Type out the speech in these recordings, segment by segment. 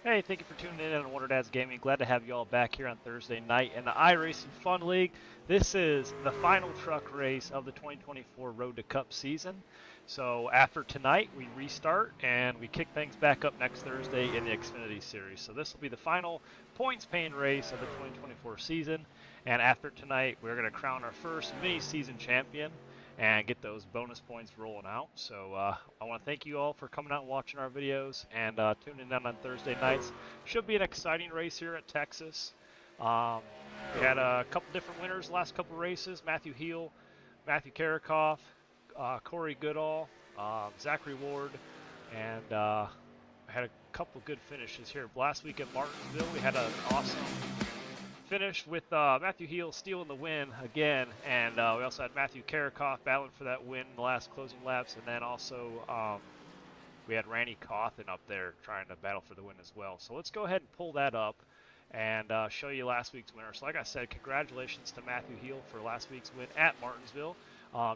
Hey, thank you for tuning in on Wonder Dads Gaming. Glad to have you all back here on Thursday night in the iRacing Fun League. This is the final truck race of the 2024 Road to Cup season. So after tonight, we restart and we kick things back up next Thursday in the Xfinity Series. So this will be the final points paying race of the 2024 season. And after tonight, we're going to crown our first mini season champion and get those bonus points rolling out. So I want to thank you all for coming out and watching our videos and tuning in on Thursday nights. Should be an exciting race here at Texas. Um, we had a couple different winners the last couple races. Matthew Heel, Matthew Karikoff, Corey Goodall, Zachary Ward, and had a couple good finishes here. Last week at Martinsville, we had an awesome finish with Matthew Heel stealing the win again, and we also had Matthew Karikoff battling for that win in the last closing laps, and then also we had Randy Cawthon up there trying to battle for the win as well. So let's go ahead and pull that up and show you last week's winner. So like I said, congratulations to Matthew Heel for last week's win at Martinsville.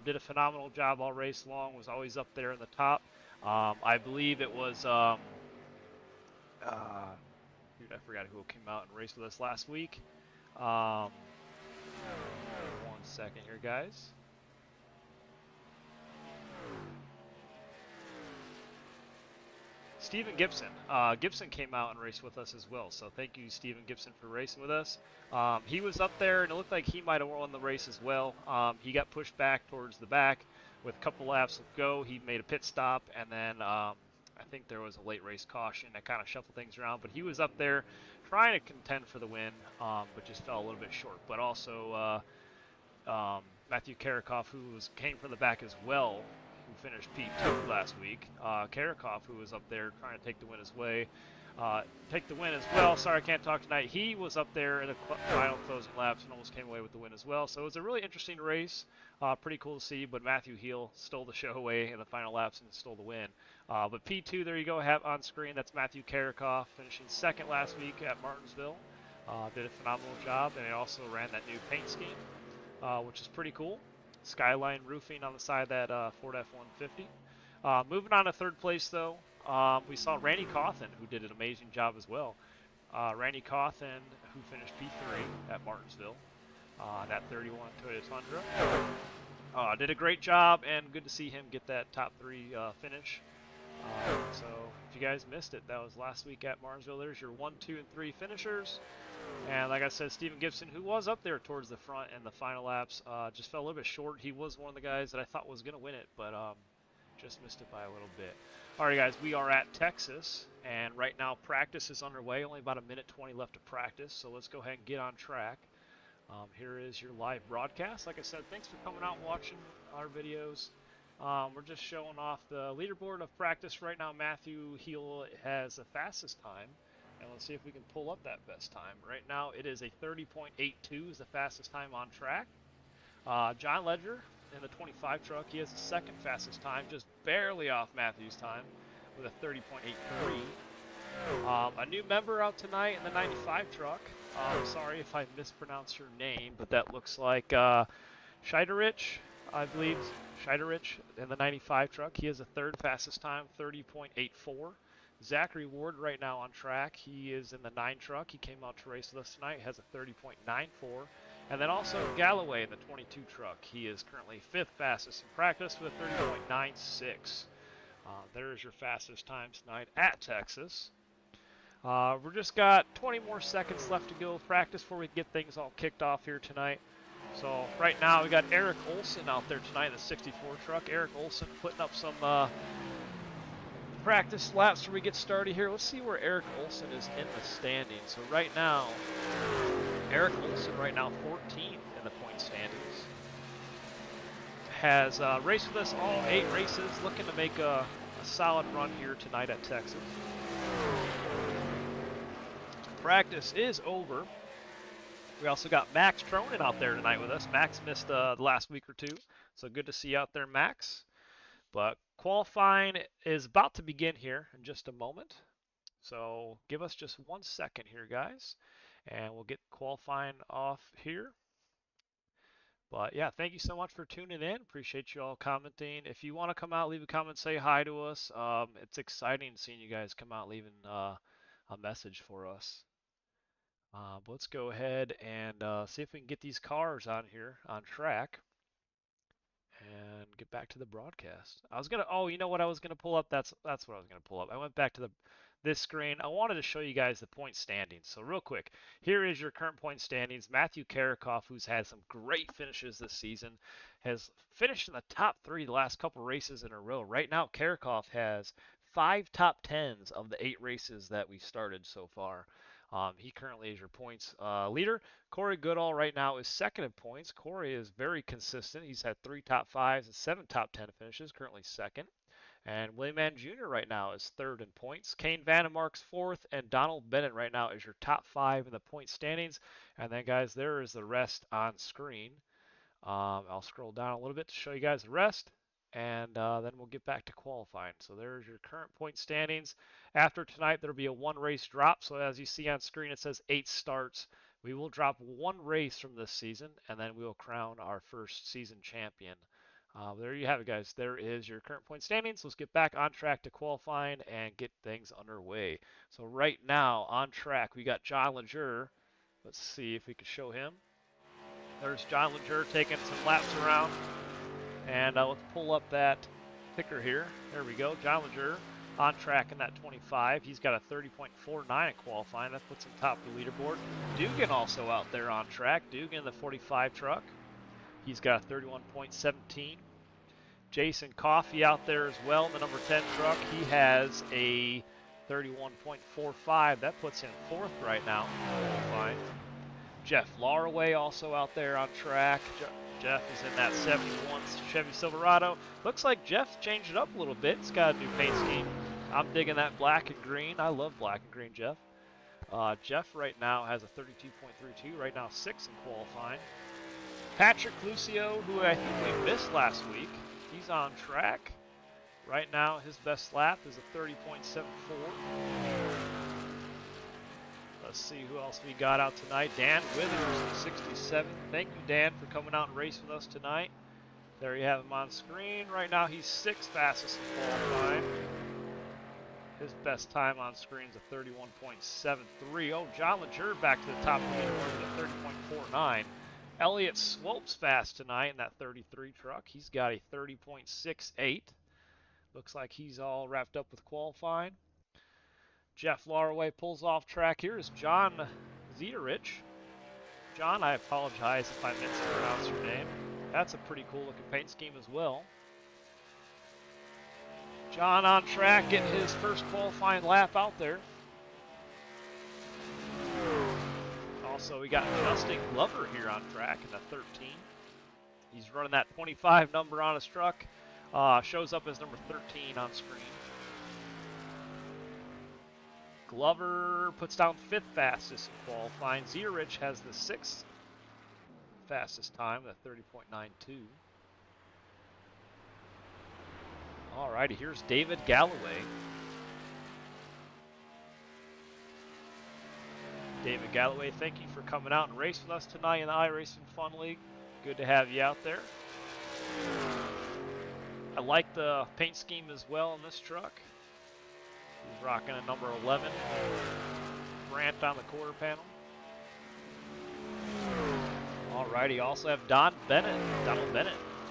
Did a phenomenal job all race long, was always up there in the top. I believe it was, dude, I forgot who came out and raced with us last week. 1 second here, guys. Stephen Gibson. Gibson came out and raced with us as well, so thank you, Stephen Gibson, for racing with us. He was up there, and it looked like he might have won the race as well. He got pushed back towards the back with a couple laps to go. He made a pit stop, and then I think there was a late race caution that kind of shuffled things around. But he was up there trying to contend for the win, but just fell a little bit short. But also Matthew Karikoff, who came from the back as well, who finished P2 last week. Karikoff, who was up there trying to take the win take the win as well. Sorry, I can't talk tonight. He was up there in the final closing laps and almost came away with the win as well. So it was a really interesting race. Pretty cool to see, but Matthew Heel stole the show away in the final laps and stole the win. But P2, there you go, have on screen. That's Matthew Karikoff, finishing second last week at Martinsville. Did a phenomenal job, and he also ran that new paint scheme, which is pretty cool. Skyline roofing on the side of that Ford F-150. Moving on to third place, though, we saw Randy Cawthon, who did an amazing job as well. Randy Cawthon, who finished P3 at Martinsville, that 31 Toyota Tundra. Did a great job, and good to see him get that top three finish. So if you guys missed it, that was last week at Martinsville. There's your 1, 2, and 3 finishers. And like I said, Stephen Gibson, who was up there towards the front in the final laps, just fell a little bit short. He was one of the guys that I thought was going to win it, but just missed it by a little bit. All right, guys, we are at Texas, and right now practice is underway. Only about a minute 20 left to practice, so let's go ahead and get on track. Here is your live broadcast. Like I said, thanks for coming out and watching our videos. We're just showing off the leaderboard of practice right now. Matthew Heel has the fastest time, and let's see if we can pull up that best time. Right now it is a 30.82 is the fastest time on track. John Ledger in the 25 truck, he has the second fastest time, just barely off Matthew's time with a 30.83. A new member out tonight in the 95 truck. Sorry if I mispronounced your name, but that looks like Scheiderich, I believe. Scheiderich in the 95 truck. He has the third fastest time, 30.84. Zachary Ward right now on track. He is in the 9 truck. He came out to race with us tonight. Has a 30.94. And then also Galloway in the 22 truck. He is currently 5th fastest in practice with a 30.96. There's your fastest time tonight at Texas. We're just got 20 more seconds left to go with practice before we get things all kicked off here tonight. So right now we got Eric Olson out there tonight in the 64 truck. Eric Olson putting up some practice laps before we get started here. Let's see where Eric Olson is in the standings. So right now, Eric Olson right now 14 in the point standings. Has raced with us all 8 races, looking to make a solid run here tonight at Texas. Practice is over. We also got Max Tronin out there tonight with us. Max missed the last week or two, so good to see you out there, Max. But qualifying is about to begin here in just a moment. So give us just 1 second here, guys, and we'll get qualifying off here. But yeah, thank you so much for tuning in. Appreciate you all commenting. If you want to come out, leave a comment, say hi to us. It's exciting seeing you guys come out, leaving a message for us. But let's go ahead and see if we can get these cars on here on track and get back to the broadcast. I was gonna. Oh, you know what I was gonna pull up? That's what I was gonna pull up. I went back to this screen. I wanted to show you guys the point standings. So real quick, here is your current point standings. Matthew Karikoff, who's had some great finishes this season, has finished in the top three the last couple races in a row. Right now, Karikoff has 5 top 10s of the 8 races that we started so far. He currently is your points leader. Corey Goodall right now is second in points. Corey is very consistent. He's had 3 top 5s and 7 top 10 finishes, currently second. And Willie Mann Jr. right now is third in points. Kane Vandemark's fourth, and Donald Bennett right now is your top 5 in the point standings. And then, guys, there is the rest on screen. I'll scroll down a little bit to show you guys the rest, and then we'll get back to qualifying. So there's your current point standings. After tonight, there'll be a 1 race drop. So as you see on screen, it says 8 starts. We will drop 1 race from this season, and then we will crown our first season champion. There you have it, guys. There is your current point standings. Let's get back on track to qualifying and get things underway. So right now, on track, we got John Leger. Let's see if we can show him. There's John Leger taking some laps around. And let's pull up that ticker here. There we go. John Leger on track in that 25. He's got a 30.49 in qualifying. That puts him top of the leaderboard. Dugan also out there on track. Dugan in the 45 truck. He's got a 31.17. Jason Coffey out there as well in the number 10 truck. He has a 31.45. That puts him fourth right now in qualifying. Jeff Laraway also out there on track. Jeff is in that 71 Chevy Silverado. Looks like Jeff changed it up a little bit. It's got a new paint scheme. I'm digging that black and green. I love black and green, Jeff. Jeff right now has a 32.32. Right now 6th in qualifying. Patrick Lucio, who I think we missed last week, he's on track. Right now his best lap is a 30.74. Let's see who else we got out tonight. Dan Withers, 67. Thank you, Dan, for coming out and racing with us tonight. There you have him on screen. Right now, he's 6th fastest in qualifying. His best time on screen is a 31.73. Oh, John Leger back to the top of the leaderboard with a 30.49. Elliott Swope's fast tonight in that 33 truck. He's got a 30.68. Looks like he's all wrapped up with qualifying. Jeff Laraway pulls off track. Here is John Zederich. John, I apologize if I mispronounced your name. That's a pretty cool looking paint scheme as well. John on track, getting his first qualifying lap out there. Also, we got Justin Glover here on track in the 13. He's running that 25 number on his truck. Shows up as number 13 on screen. Glover puts down 5th fastest in qualifying. Zierich has the 6th fastest time, at 30.92. Alrighty, here's David Galloway. David Galloway, thank you for coming out and racing with us tonight in the iRacing Fun League. Good to have you out there. I like the paint scheme as well in this truck. He's rocking a number 11 Grant on the quarter panel. Alrighty, also have Donald Bennett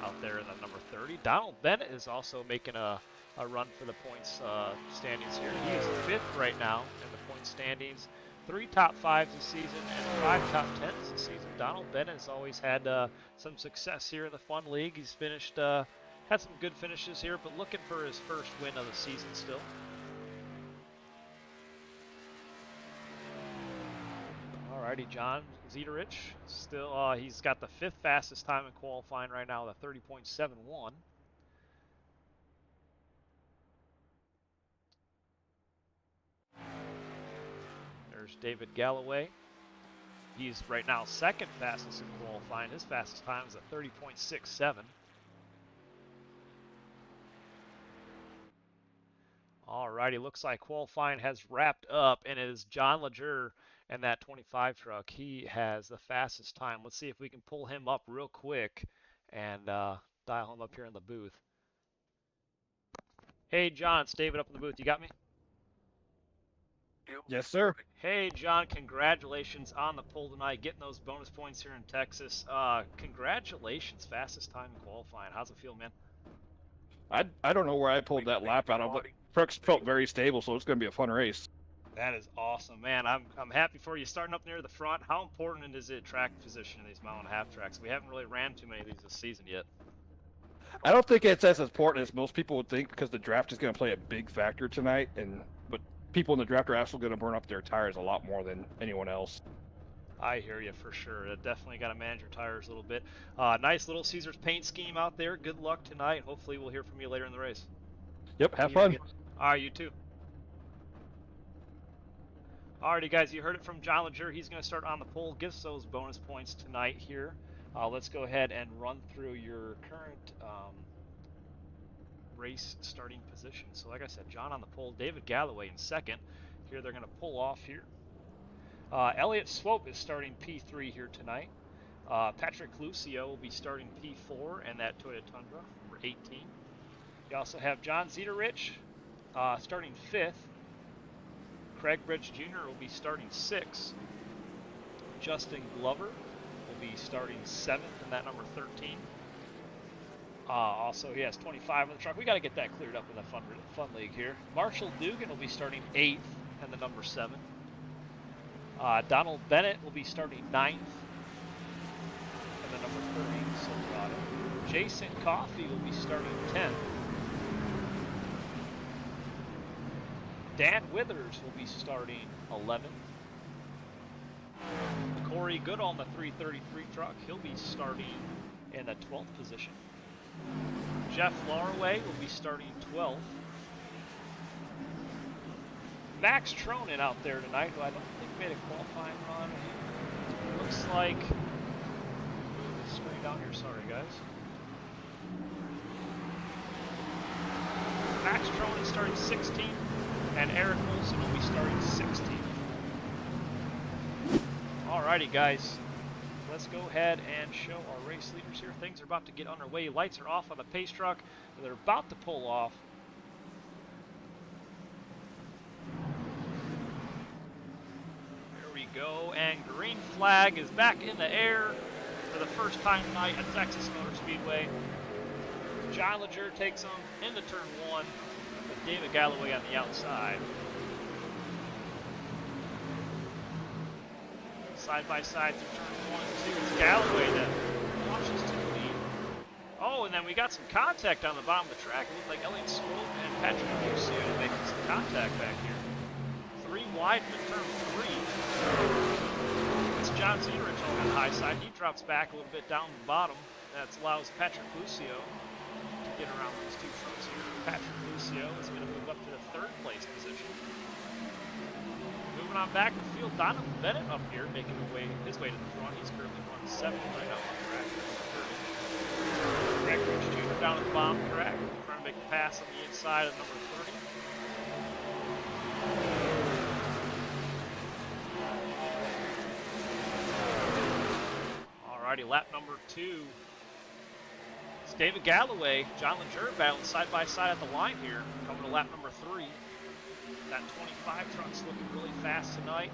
out there in the number 30. Donald Bennett is also making a run for the points standings here. He is 5th right now in the point standings. 3 top 5s this season and 5 top 10s this season. Donald Bennett has always had some success here in the Fun League. He's finished, had some good finishes here, but looking for his first win of the season still. Alrighty, John Zederich, still, he's got the 5th fastest time in qualifying right now, the 30.71. There's David Galloway. He's right now 2nd fastest in qualifying. His fastest time is a 30.67. Alrighty, looks like qualifying has wrapped up, and it is John Leger and that 25 truck. He has the fastest time. Let's see if we can pull him up real quick and dial him up here in the booth. Hey, John, it's David up in the booth. You got me? Yes, sir. Hey, John, congratulations on the pole tonight, getting those bonus points here in Texas. Congratulations, fastest time in qualifying. How's it feel, man? I don't know where I pulled that lap out of, but trucks felt very stable, so it's going to be a fun race. That is awesome, man. I'm happy for you starting up near the front. How important is it track position in these mile and a half tracks? We haven't really ran too many of these this season yet. I don't think it's as important as most people would think because the draft is going to play a big factor tonight, but people in the draft are actually going to burn up their tires a lot more than anyone else. I hear you for sure. Definitely got to manage your tires a little bit. Nice little Caesar's paint scheme out there. Good luck tonight. Hopefully we'll hear from you later in the race. Yep, have fun. All right, you too. Alrighty, guys, you heard it from John Leger. He's going to start on the pole, gives those bonus points tonight here. Let's go ahead and run through your current race starting position. So, like I said, John on the pole, David Galloway in second. Here they're going to pull off here. Elliott Swope is starting P3 here tonight. Patrick Lucio will be starting P4 and that Toyota Tundra, number 18. You also have John Zederich starting 5th. Craig Bridge Jr. will be starting 6th. Justin Glover will be starting 7th in that number 13. Also, he has 25 on the truck. We got to get that cleared up in the F.U.N League here. Marshall Dugan will be starting 8th and the number 7. Donald Bennett will be starting 9th and the number 30 Silverado. Jason Coffey will be starting 10th. Dan Withers will be starting 11th. Corey Goodall on the 333 truck, he'll be starting in the 12th position. Jeff Laraway will be starting 12th. Max Tronin out there tonight, who I don't think made a qualifying run. Looks like, move the screen down here, sorry guys. Max Tronin starting 16th. And Eric Wilson will be starting 16th. Alrighty, guys. Let's go ahead and show our race leaders here. Things are about to get underway. Lights are off on the pace truck. They're about to pull off. There we go. And green flag is back in the air for the first time tonight at Texas Motor Speedway. John Leger takes them into turn 1. With David Galloway on the outside. Side by side through turn 1 and 2. It's Galloway that launches to the lead. Oh, and then we got some contact on the bottom of the track. It looked like Elliott Swope and Patrick Lucio making some contact back here. 3 wide into turn 3. It's John Zederich on the high side. He drops back a little bit down the bottom. That allows Patrick Lucio to get around those 2 trucks here. Patrick Lucio is going to move up to the 3rd place position. Moving on back to the field, Donovan Bennett up here making his way to the front. He's currently running 7th right now on the track. Greg Rich Jr. down at the bottom of the track, trying to make a pass on the inside of number 30. Alrighty, lap number 2. David Galloway, John Leger battling side by side at the line here, coming to lap number 3. That 25 truck's looking really fast tonight.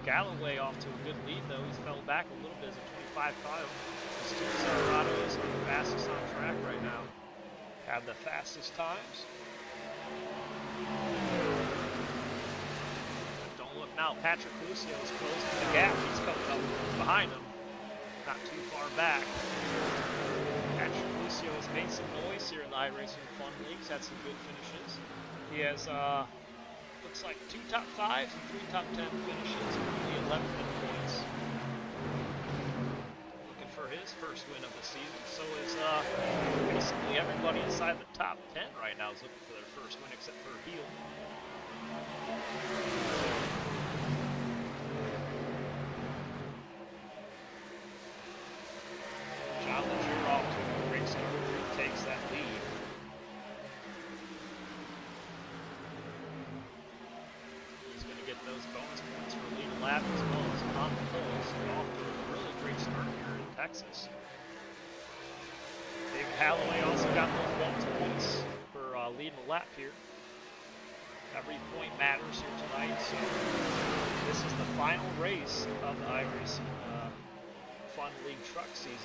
Galloway off to a good lead though. He's fell back a little bit as a 25 caught him. These 2 Silverados are the fastest on track right now. Have the fastest times. But don't look now. Patrick Lucio is closing the gap. He's coming up behind him. Not too far back. Patrick Lucio has made some noise here in the iRacing F.U.N League. He's had some good finishes. He has, looks like 2 top 5s and 3 top 10 finishes, only 11 points. Looking for his first win of the season. So is basically everybody inside the top 10 right now is looking for their first win except for Heel. John Leger off to a great start. He takes that lead. He's going to get those bonus points for leading lap as well as on the pole. So off to a really great start here in Texas. David Galloway also got those bonus points for leading the lap here. Every point matters here tonight, so this is the final race of the iRacing F.U.N League truck season.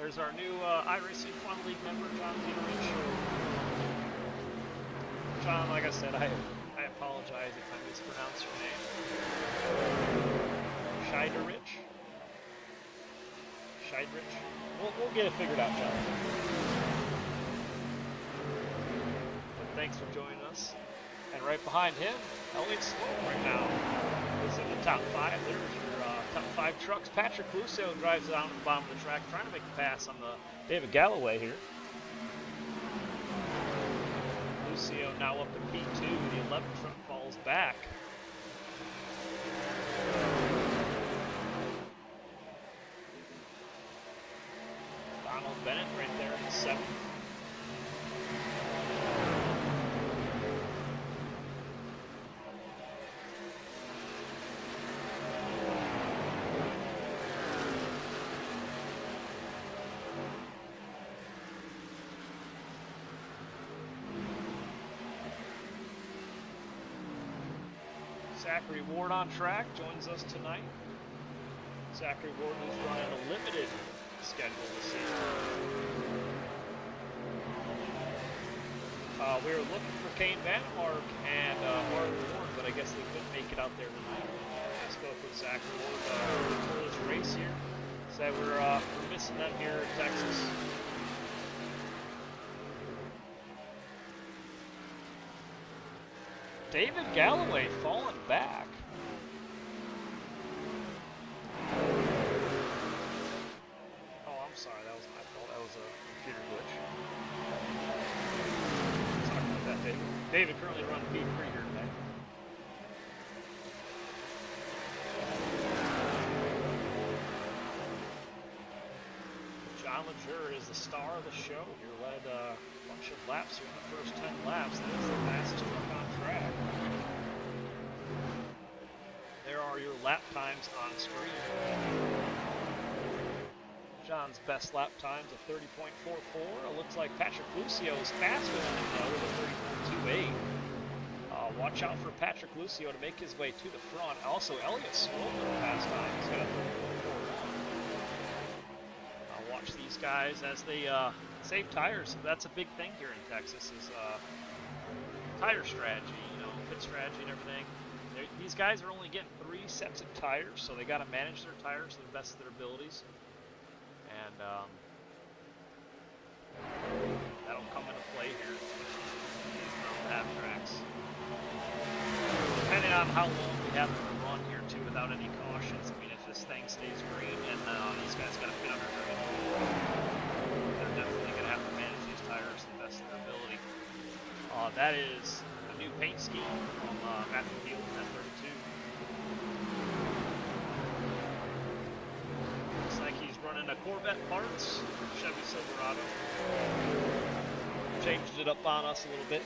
There's our new iRacing F.U.N League member, John Peterich. John, like I said, I apologize if I mispronounce your name. Scheidrich. We'll get it figured out, John. But thanks for joining us. And right behind him, Elliott Sloan right now is in the top 5. There's your top 5 trucks. Patrick Lucio drives down to the bottom of the track, trying to make a pass on the David Galloway here. Lucio now up to P2. The 11 truck falls back. Bennett right there in the 7th. Zachary Ward on track joins us tonight. Zachary Ward is running a limited schedule this season. We were looking for Kane Vandermark and Harley Ward, but I guess they couldn't make it out there tonight. I spoke with Zachary Ward before this race here. Said we're missing them here in Texas. David Galloway falling back. Sorry, that was my fault. That was a computer glitch. Sorry about that, David. David currently running P3 here today. John Leger is the star of the show. He led a bunch of laps here in the first 10 laps. That is the fastest truck on track. There are your lap times on screen. John's best lap times of 30.44. It looks like Patrick Lucio is faster than him though with a 30.28. Watch out for Patrick Lucio to make his way to the front. Also, Elliott Sloan with a fast time. He's got a 30.41. Watch these guys as they save tires. That's a big thing here in Texas is tire strategy, pit strategy and everything. These guys are only getting 3 sets of tires, so they got to manage their tires to the best of their abilities. And that'll come into play here on the half tracks. Depending on how long we have to run here too, without any cautions. I mean, if this thing stays green and these guys got to fit under green, they're definitely going to have to manage these tires to the best of their ability. That is a new paint scheme from Matthew Field in that 32. Running a Corvette parts, Chevy Silverado. Changed it up on us a little bit.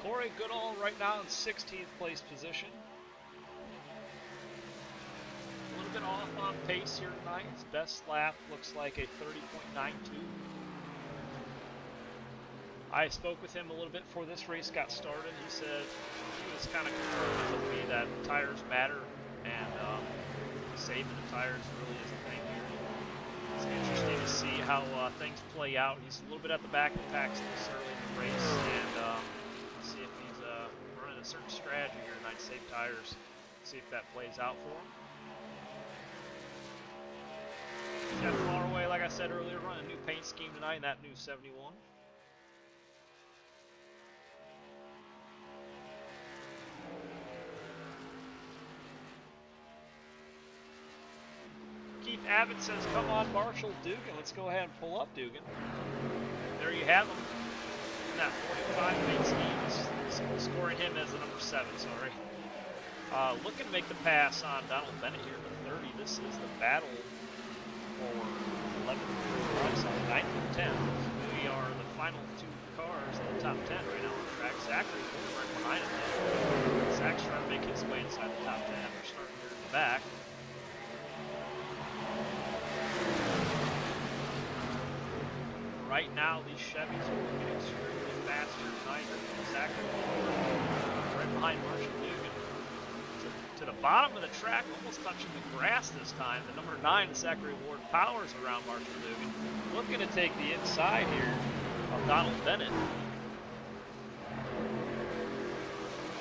Corey Goodall right now in 16th place position. Off on pace here tonight. His best lap looks like a 30.92. I spoke with him a little bit before this race got started. He said he was kind of concerned with me that tires matter and saving the tires really is a thing here. It's interesting to see how things play out. He's a little bit at the back of the pack this early in the race, and see if he's running a certain strategy here tonight to save tires. See if that plays out for him. Jeff Farway, like I said earlier, running a new paint scheme tonight in that new 71. Keith Abbott says, come on, Marshall Dugan. Let's go ahead and pull up Dugan. There you have him. In that 45 paint scheme, scoring him as the number 7, sorry. Looking to make the pass on Donald Bennett here in the 30. This is the battle for 11th place on 9th and 10th. We are the final two cars in the top 10 right now on the track. Zachary right behind him though. Zach's trying to make his way inside the top 10. We're starting here in the back. Right now, these Chevys are moving extremely fast here tonight. Zachary right behind Marshall Dugan. To the bottom of the track, almost touching the grass this time. The number 9, Zachary Ward, powers around Marshall Dugan. Looking to take the inside here of Donald Bennett.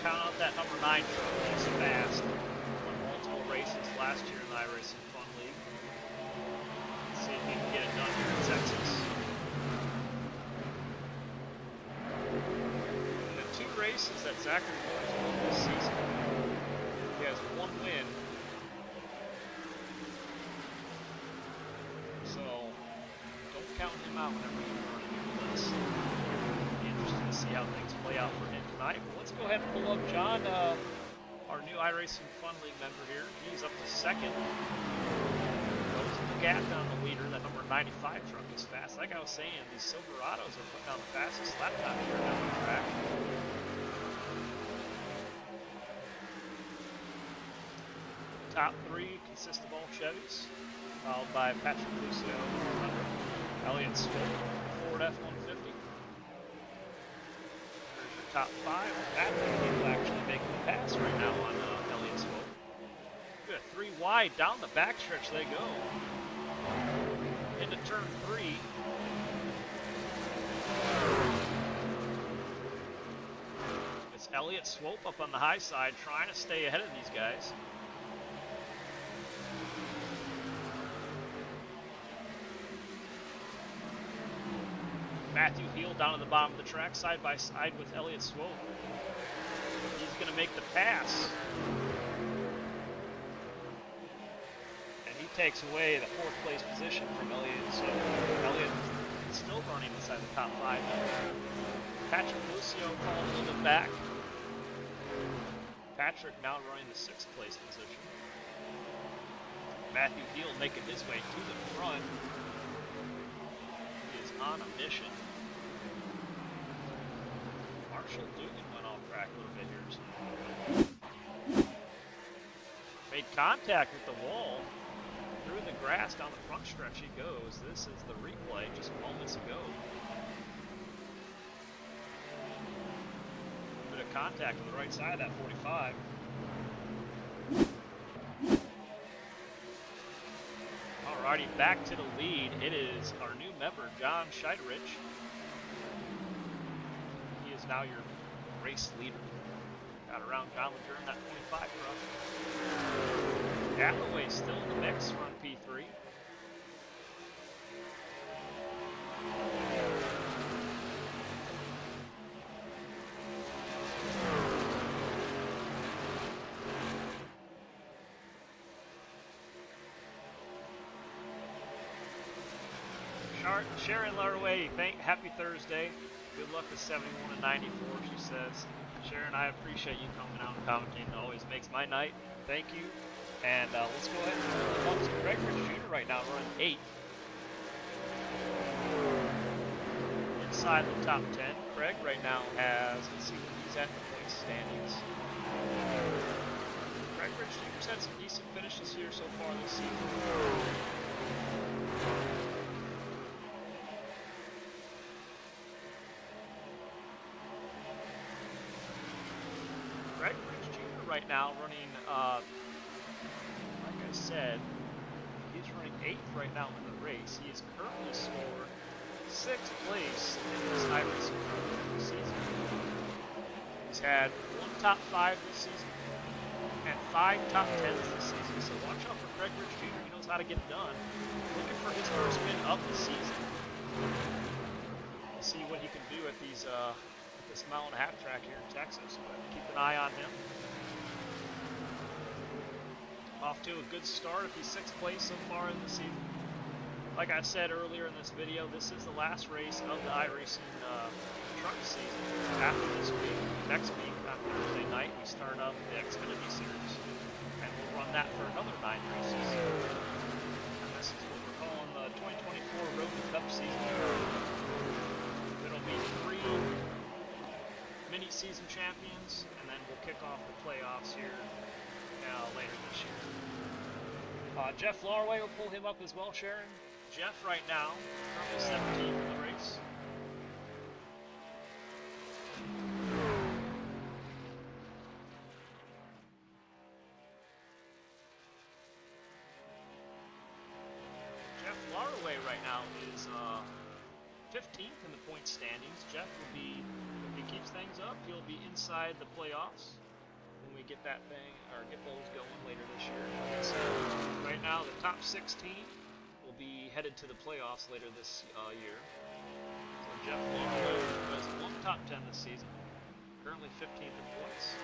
Count out that number 9 truck. He's fast. Won multiple races last year in the iRacing F.U.N League. Let's see if he can get it done here in Texas. The 2 races that Zachary Ward has won this season, he has 1 win. So don't count him out whenever you run here with us. Be interesting to see how things play out for him tonight. But let's go ahead and pull up John, our new iRacing F.U.N League member here. He's up to 2nd. Closing the gap down the leader. That number 95 truck is fast. Like I was saying, these Silverados are putting out the fastest lap time here down the track. Top 3 consist of all Chevys, followed by Patrick Lucio, Elliott Swope, Ford F-150. There's your top 5. Patrick will actually making the pass right now on Elliott Swope. Good, 3 wide, down the backstretch they go. Into turn 3. It's Elliott Swope up on the high side, trying to stay ahead of these guys. Matthew Heel down at the bottom of the track, side by side with Elliott Swope. He's going to make the pass. And he takes away the 4th place position from Elliott. So Elliott is still running inside the top 5. Patrick Lucio falling a little bit back. Patrick now running the 6th place position. Matthew Heel making his way to the front. He is on a mission. Marshall Dugan went off track a little bit here. Made contact with the wall. Through the grass down the front stretch he goes. This is the replay just moments ago. Bit of contact on the right side of that 45. Alrighty, back to the lead. It is our new member, John Scheiderich. He is now your race leader. Got around John Lejeune, that 25 truck. Hathaway still in the mix, run P3. Sharon Larway, happy Thursday. Good luck with 71 and 94, she says. Sharon, I appreciate you coming out and commenting. It always makes my night. Thank you. And let's go ahead and pull up to Greg Rich Jr. right now, running 8th. Inside the top 10. Craig right now has, let's see where he's at in the point standings. Greg Rich Jr.'s had some decent finishes here so far this season. Greg Rich Jr. right now running, like I said, he's running 8th right now in the race. He is currently scored 6th place in this iRacing this season. He's had 1 top 5 this season and 5 top 10s this season. So watch out for Greg Rich Jr. He knows how to get it done. Looking for his first win of the season. We'll see what he can do at these this mile-and-a-half track here in Texas, but keep an eye on him. Off to a good start if he's 6th place so far in the season. Like I said earlier in this video, this is the last race of the iRacing truck season. After this week, next week on Thursday night, we start up the Xfinity series, and we'll run that for another 9 races. And this is what we're calling Road to Cup season. It'll be 3 mini-season champions, and then we'll kick off the playoffs here later this year. Jeff Larway will pull him up as well, Sharon. Jeff right now, currently 17th in the race. Jeff Larway right now is 15th in the point standings. Jeff will be, if he keeps things up, he'll be inside the playoffs when we get that thing, or get those going later this year. So right now, the top 16 will be headed to the playoffs later this year. So Jeff Larway has won top 10 this season, currently 15th in points.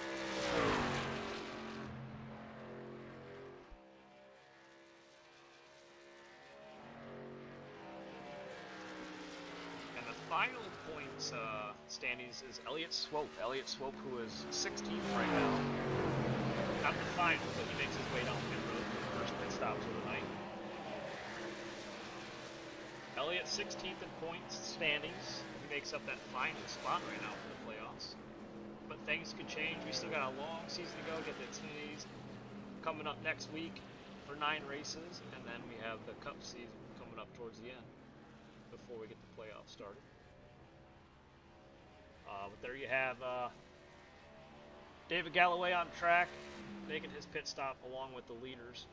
Final points standings is Elliott Swope. Elliott Swope, who is 16th right now. Not the final, but he makes his way down pit road for the first pit stop for the night. Elliott 16th in points standings. He makes up that final spot right now for the playoffs. But things could change. We still got a long season to go. Get the Xfinities coming up next week for 9 races, and then we have the Cup season coming up towards the end before we get the playoffs started. But there you have David Galloway on track, making his pit stop along with the leaders.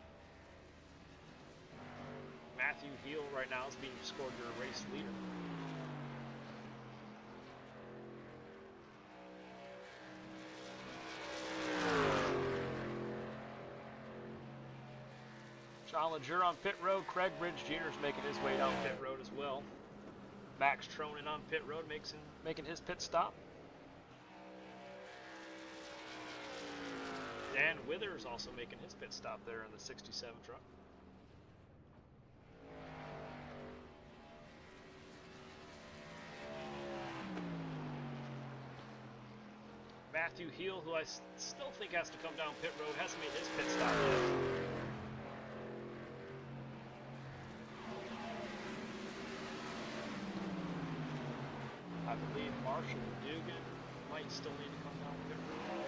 Matthew Heel right now is being scored your race leader. John Leger on pit road. Craig Bridge Jr. is making his way down pit road as well. Max Tronin on pit road making his pit stop. Dan Withers also making his pit stop there in the 67 truck. Matthew Heel, who I still think has to come down pit road, hasn't made his pit stop yet. I believe Marshall Dugan might still need to come down pit road.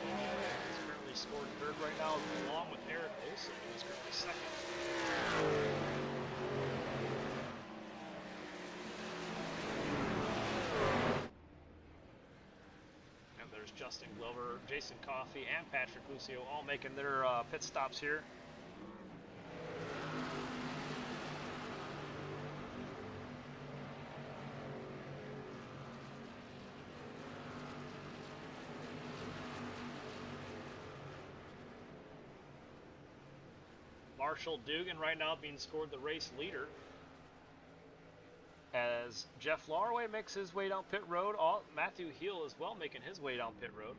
He's currently scored third right now, along with Eric Olson, who is currently second. And there's Justin Glover, Jason Coffey, and Patrick Lucio all making their pit stops here. Marshall Dugan right now being scored the race leader, as Jeff Larway makes his way down pit road. Matthew Heel as well making his way down pit road.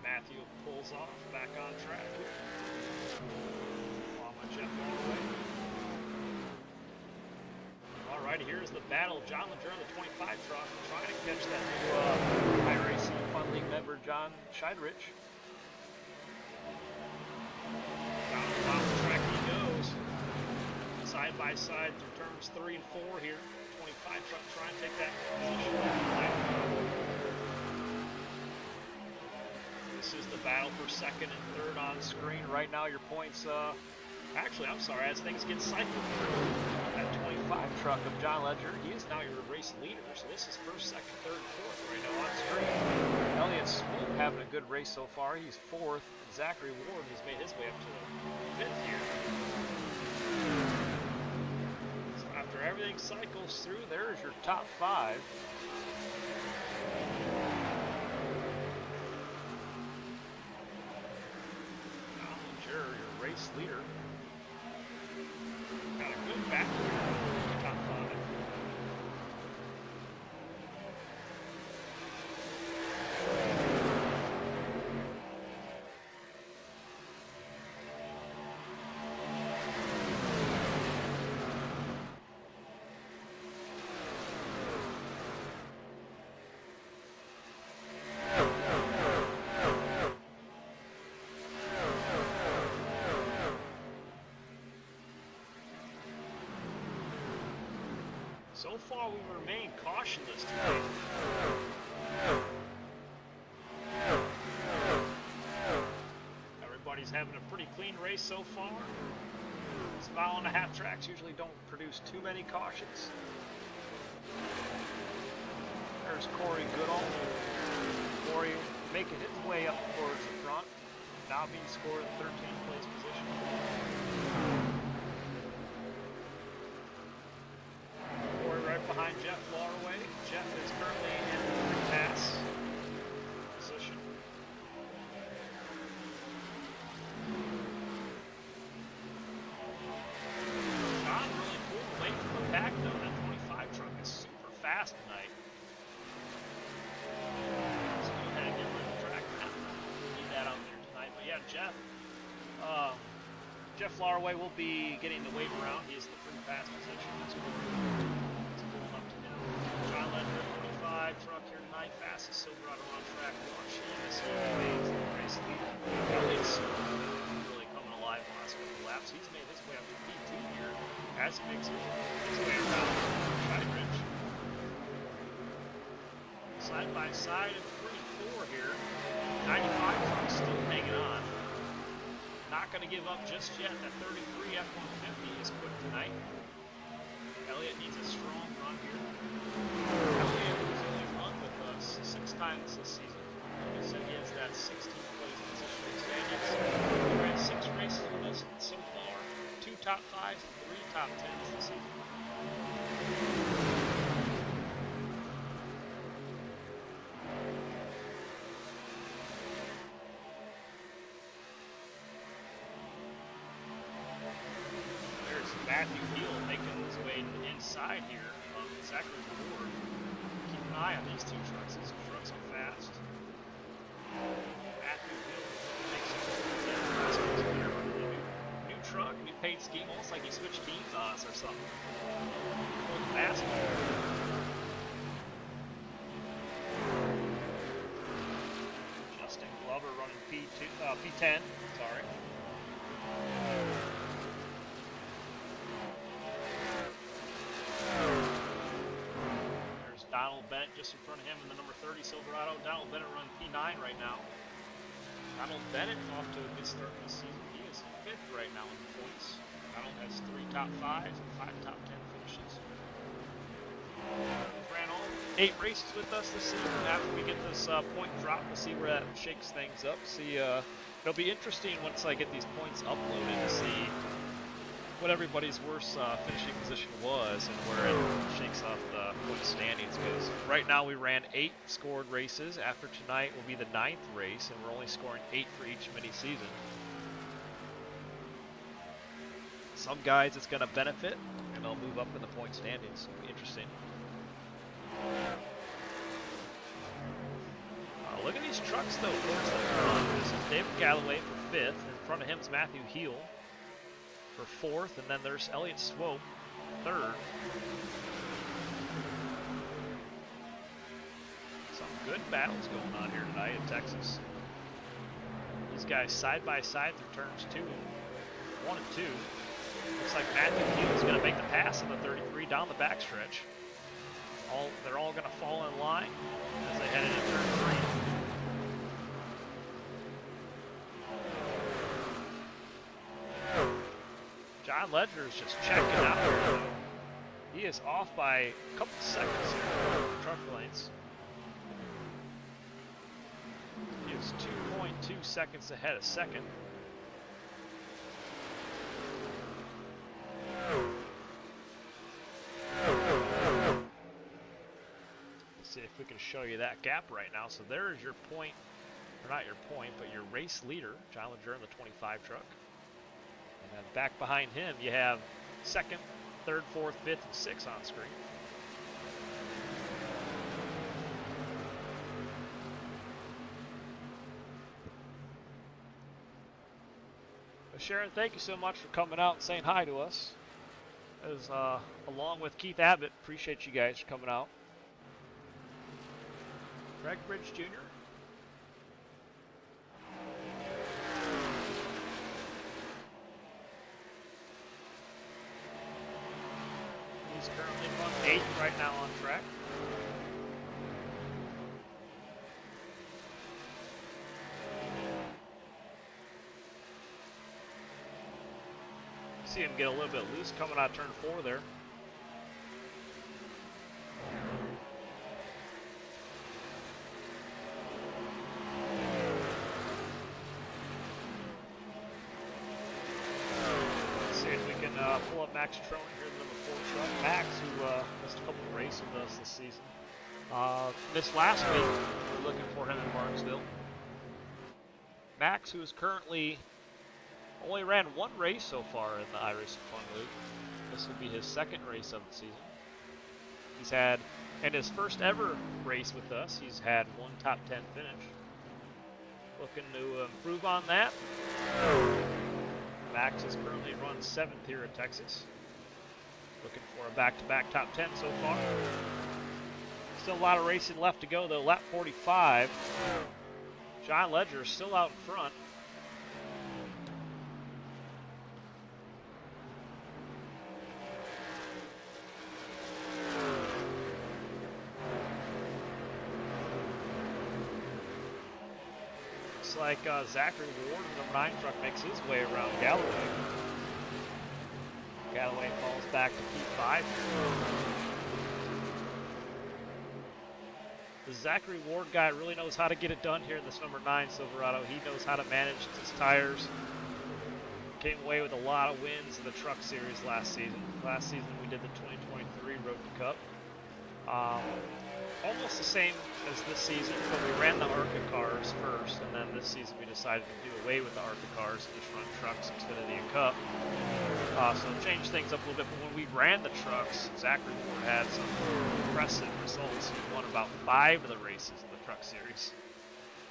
Matthew pulls off, back on track here. Along with Jeff Larway. Alrighty, here's the battle. John Leger on the 25 truck, trying to catch that new iRacing F.U.N League member, John Scheidrich. Down the bottom of the track he goes. Side by side through turns 3 and 4 here. 25 truck trying to take that position. This is the battle for second and third on screen. Right now your points, actually, I'm sorry, as things get cycled through. That 25 truck of John Leger, he is now your race leader. So this is first, second, third, fourth right now on screen. Elliott Swope having a good race so far. He's fourth. Zachary Ward has made his way up to the 5th here. So after everything cycles through, there's your top 5. John Leger, your race leader. Got a good back here, top 5. So far, we remain cautionless tonight. Everybody's having a pretty clean race so far. These mile-and-a-half tracks usually don't produce too many cautions. There's Corey Goodall. Corey making his way up towards the front. Now being scored in 13th place position. Corey right behind Jeff Larway. Jeff is currently in the free pass position. John really pulled away from the pack though. That 25 truck is super fast tonight. So go ahead and get rid of the track now. Need that out there tonight. But yeah, Jeff Larway will be getting the wave around. He is in the free pass position. That's pulling up to him. John Ledger, 25 truck here tonight. Fastest Silverado on track. Watching this waves the race leader. Elliott's really coming alive the last couple laps. He's made his way up to P2 here as he makes his way around Shine Ridge. Side by side in 34 here. 95 truck still hanging on. Not going to give up just yet. That 33 F-150 is quick tonight. Elliott needs a strong run here. Elliott has only run with us 6 times this season. He said he has that 16th place position in standings. He ran 6 races with us so far. 2 top 5s and 3 top 10s this season. Matthew Hill making his way to the inside here of Zachary Ford. Keep an eye on these 2 trucks. These trucks are fast. Matthew Hill makes a new truck, new paint scheme, almost like he switched teams on us or something. Fast. Justin Glover running P10. Sorry. Donald Bennett just in front of him in the number 30 Silverado. Donald Bennett running P9 right now. Donald Bennett off to a good start this season. He is 5th right now in the points. Donald has 3 top 5s and 5 top 10 finishes. He's ran all 8 races with us this season. After we get this point drop, we'll see where that shakes things up. It'll be interesting once I get these points uploaded to see what everybody's worst finishing position was and where it shakes off the point standings, because right now we ran 8 scored races. After tonight will be the 9th race, and we're only scoring 8 for each mini season. Some guys it's going to benefit, and they'll move up in the point standings. It'll be interesting. Look at these trucks though towards the front. This is David Galloway for 5th. In front of him is Matthew Heel for 4th, and then there's Elliott Swope, 3rd. Some good battles going on here tonight in Texas. These guys side by side through turns 1 and 2. Looks like Matthew Heel is going to make the pass in the 33 down the backstretch. They're all going to fall in line as they head into turn 3. John Ledger is just checking out here. He is off by a couple seconds here in the truck lanes. He is 2.2 seconds ahead of 2nd. Let's see if we can show you that gap right now. So there is your point, or not your point, but your race leader, John Ledger in the 25 truck. And then back behind him, you have 2nd, 3rd, 4th, 5th, and 6th on screen. Well, Sharon, thank you so much for coming out and saying hi to us. As along with Keith Abbott, appreciate you guys coming out. Greg Bridge Jr. He's currently run 8th right now on track. See him get a little bit loose coming out of turn 4 there. Pull up Max Trone here, the number 4 truck. Max, who missed a couple of races with us this season. Missed last week. We're looking for him in Martinsville. Max, who is currently only ran 1 race so far in the iRacing F.U.N League. This will be his 2nd race of the season. He's had, in his first ever race with us, he's had 1 top 10 finish. Looking to improve on that. Max has currently run 7th here at Texas. Looking for a back-to-back top 10 so far. Still a lot of racing left to go though. Lap 45. John Ledger still out in front. Looks like Zachary Ward, number 9 truck, makes his way around Galloway. Galloway falls back to P5. The Zachary Ward guy really knows how to get it done here in this number 9 Silverado. He knows how to manage his tires. Came away with a lot of wins in the truck series last season. Last season we did the 2023 Road to Cup. Almost the same as this season, but we ran the ARCA cars first, and then this season we decided to do away with the ARCA cars and just run trucks, Xfinity, and Cup. So change things up a little bit, but when we ran the trucks, Zachary Ward had some impressive results. He won about 5 of the races in the truck series.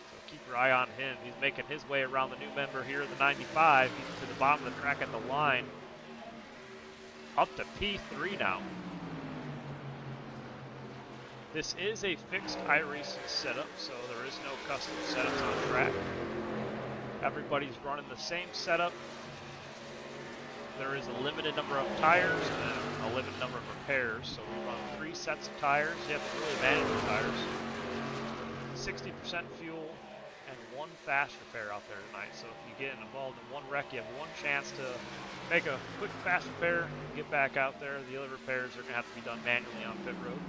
So keep your eye on him. He's making his way around the new member here in the 95. He's to the bottom of the track at the line. Up to P3 now. This is a fixed iRacing setup, so there is no custom setups on track. Everybody's running the same setup. There is a limited number of tires and a limited number of repairs, so we run 3 sets of tires. You have to really manage your tires. 60% fuel and 1 fast repair out there tonight. So if you get involved in 1 wreck, you have 1 chance to make a quick fast repair, get back out there. The other repairs are going to have to be done manually on pit road.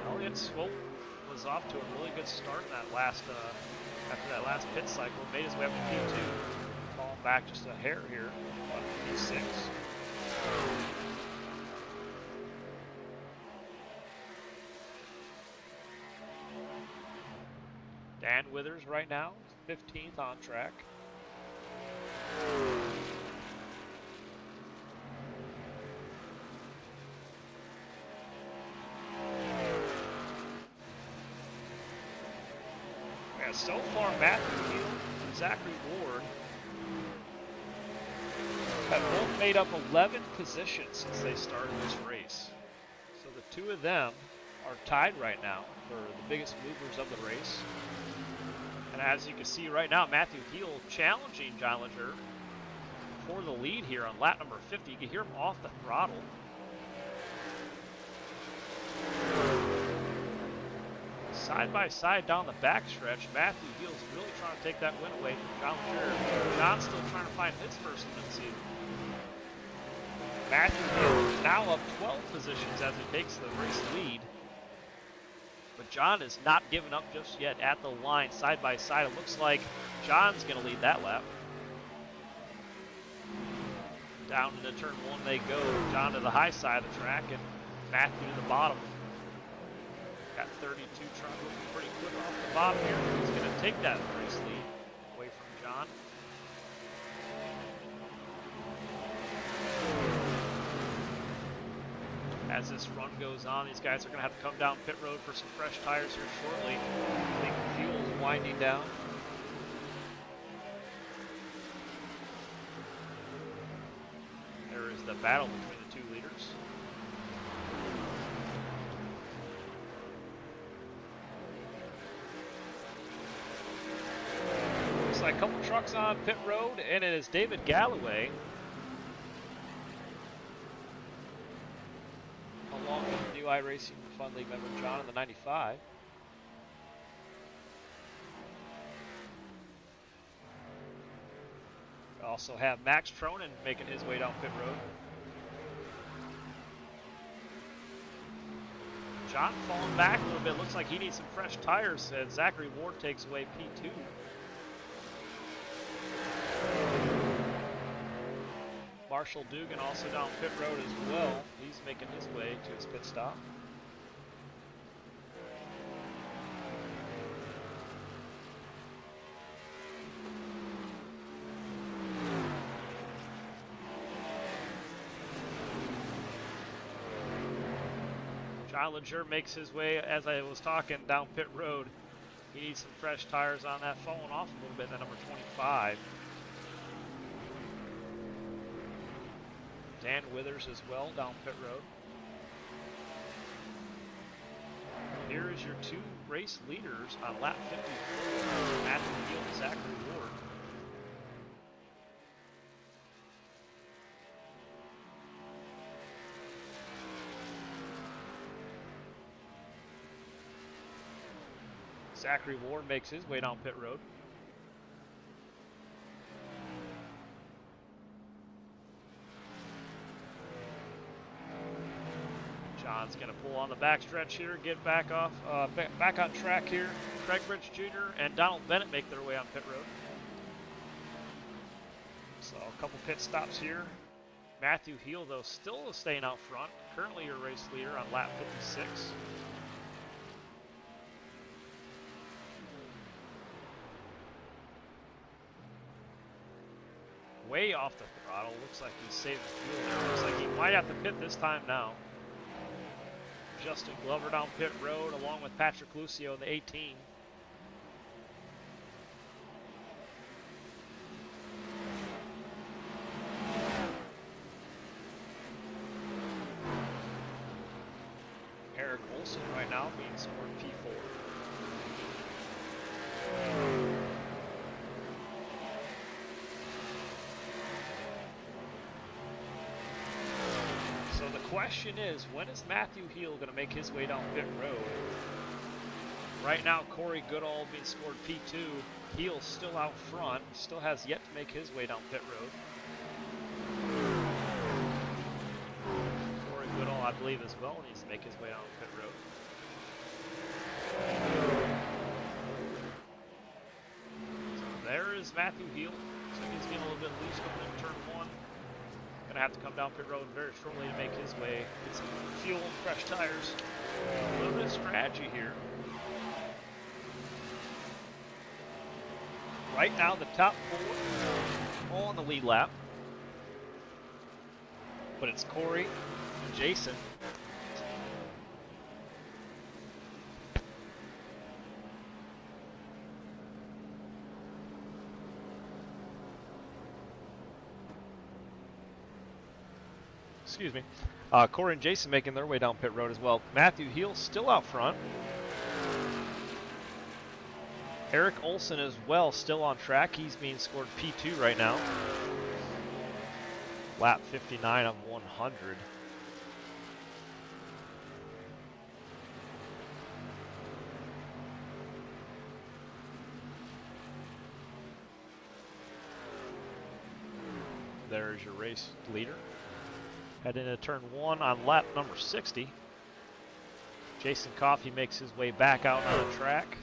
Elliott Swope was off to a really good start in that last, after that last pit cycle. Made his way up to P2, falling back just a hair here, up to P6. Dan Withers right now, 15th on track. So far, Matthew Hill and Zachary Ward have both made up 11 positions since they started this race. So the 2 of them are tied right now for the biggest movers of the race. And as you can see right now, Matthew Hill challenging John Ledger for the lead here on lap number 50. You can hear him off the throttle. Side by side down the backstretch, Matthew Hill's really trying to take that win away from John Ledger. John's still trying to find his first win of the season. Matthew Hill now up 12 positions as he takes the race lead. But John is not giving up just yet at the line, side by side. It looks like John's going to lead that lap. Down into turn 1 they go. John to the high side of the track and Matthew to the bottom. Got 32 trying to look pretty quick off the bottom here. He's going to take that race lead away from John. As this run goes on, these guys are going to have to come down pit road for some fresh tires here shortly. I think fuel's winding down. There is the battle between the 2 leaders. like a couple trucks on pit road, and it is David Galloway, along with new iRacing F.U.N League member John in the 95. We also have Max Tronin making his way down pit road. John falling back a little bit. Looks like he needs some fresh tires as Zachary Ward takes away P2. Marshall Dugan also down pit road as well. He's making his way to his pit stop. John Leger makes his way, as I was talking, down pit road. He needs some fresh tires on that, falling off a little bit, that number 25. Dan Withers as well down pit road. Here is your two race leaders on lap 54, Matthew Field and Zachary Ward. Zachary Ward makes his way down pit road. John's going to pull on the backstretch here, get back off, back on track here. Craig Bridge Jr. and Donald Bennett make their way on pit road. So a couple pit stops here. Matthew Heel, though, still staying out front. Currently your race leader on lap 56. Way off the throttle. Looks like he's saving fuel there. Looks like he might have to pit this time now. Justin Glover down pit road along with Patrick Lucio in the 18. Eric Olson right now being scored P4. So the question is, when is Matthew Heel going to make his way down pit road? Right now, Corey Goodall being scored P2. Heel still out front, still has yet to make his way down pit road. Corey Goodall, I believe, as well needs to make his way down pit road. So there is Matthew Heel. Looks like he's getting a little bit loose coming into turn one. Gonna have to come down pit road very shortly to make his way, get some fuel and fresh tires. A little bit of strategy here. Right now, the top four all on the lead lap, but it's Corey and Jason. Excuse me. Corey and Jason making their way down pit road as well. Matthew Heel still out front. Eric Olson as well, still on track. He's being scored P2 right now. Lap 59 of 100. There's your race leader. Head into turn one on lap number 60. Jason Coffey makes his way back out on the track.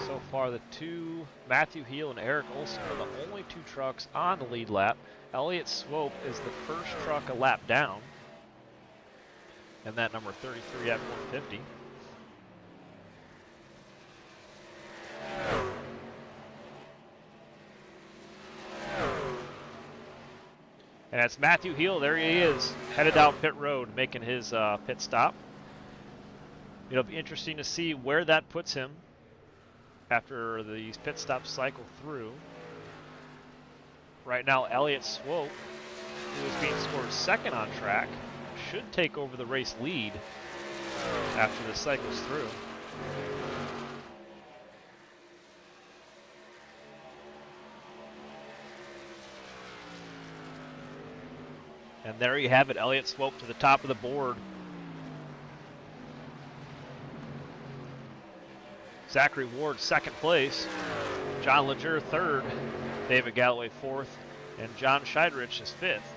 So far, the two, Matthew Heel and Eric Olson, are the only two trucks on the lead lap. Elliott Swope is the first truck a lap down. And that number 33 at 150. And that's Matthew Heel. There he is, headed down pit road, making his pit stop. It'll be interesting to see where that puts him after these pit stops cycle through. Right now, Elliott Swope, who is being scored second on track, should take over the race lead after this cycles through. And there you have it, Elliott Swope to the top of the board. Zachary Ward, second place. John Leger, third. David Galloway, fourth. And John Scheidrich is fifth.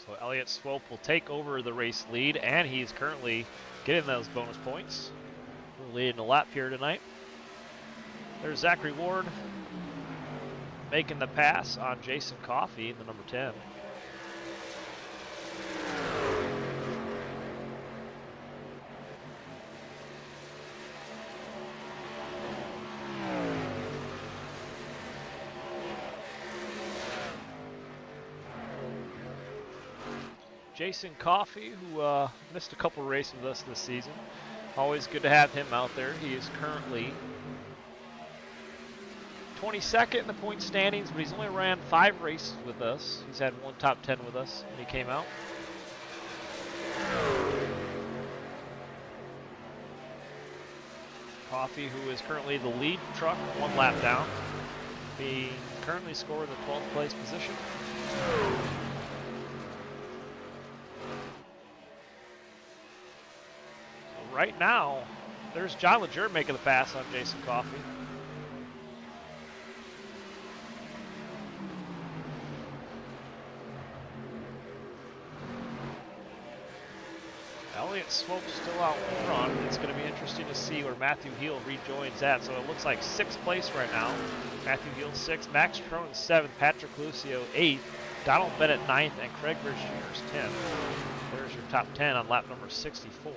So Elliott Swope will take over the race lead, and he's currently getting those bonus points. We're leading a lap here tonight. There's Zachary Ward making the pass on Jason Coffey, the number 10. Jason Coffey, who missed a couple races with us this season. Always good to have him out there. He is currently 22nd in the point standings, but he's only ran 5 races with us. He's had 1 top 10 with us when he came out. Coffey, who is currently the lead truck, 1 lap down, being currently scored in the 12th place position. So right now, there's John Leger making the pass on Jason Coffey. Elliott Swope still out front. It's going to be interesting to see where Matthew Heel rejoins at. So it looks like 6th place right now. Matthew Heel 6th, Max Troen 7th, Patrick Lucio 8th, Donald Bennett 9th, and Craig Bridge Jr. 10th. There's your top 10 on lap number 64.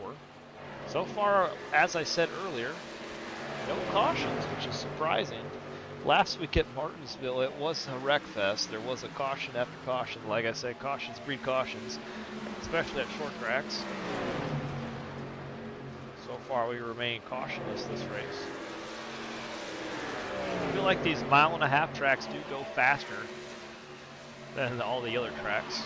So far, as I said earlier, no cautions, which is surprising. Last week at Martinsville, it was a wreck fest. There was a caution after caution. Like I said, cautions breed cautions, especially at short tracks. So far, we remain cautionless this race. I feel like these 1.5-mile tracks do go faster than all the other tracks.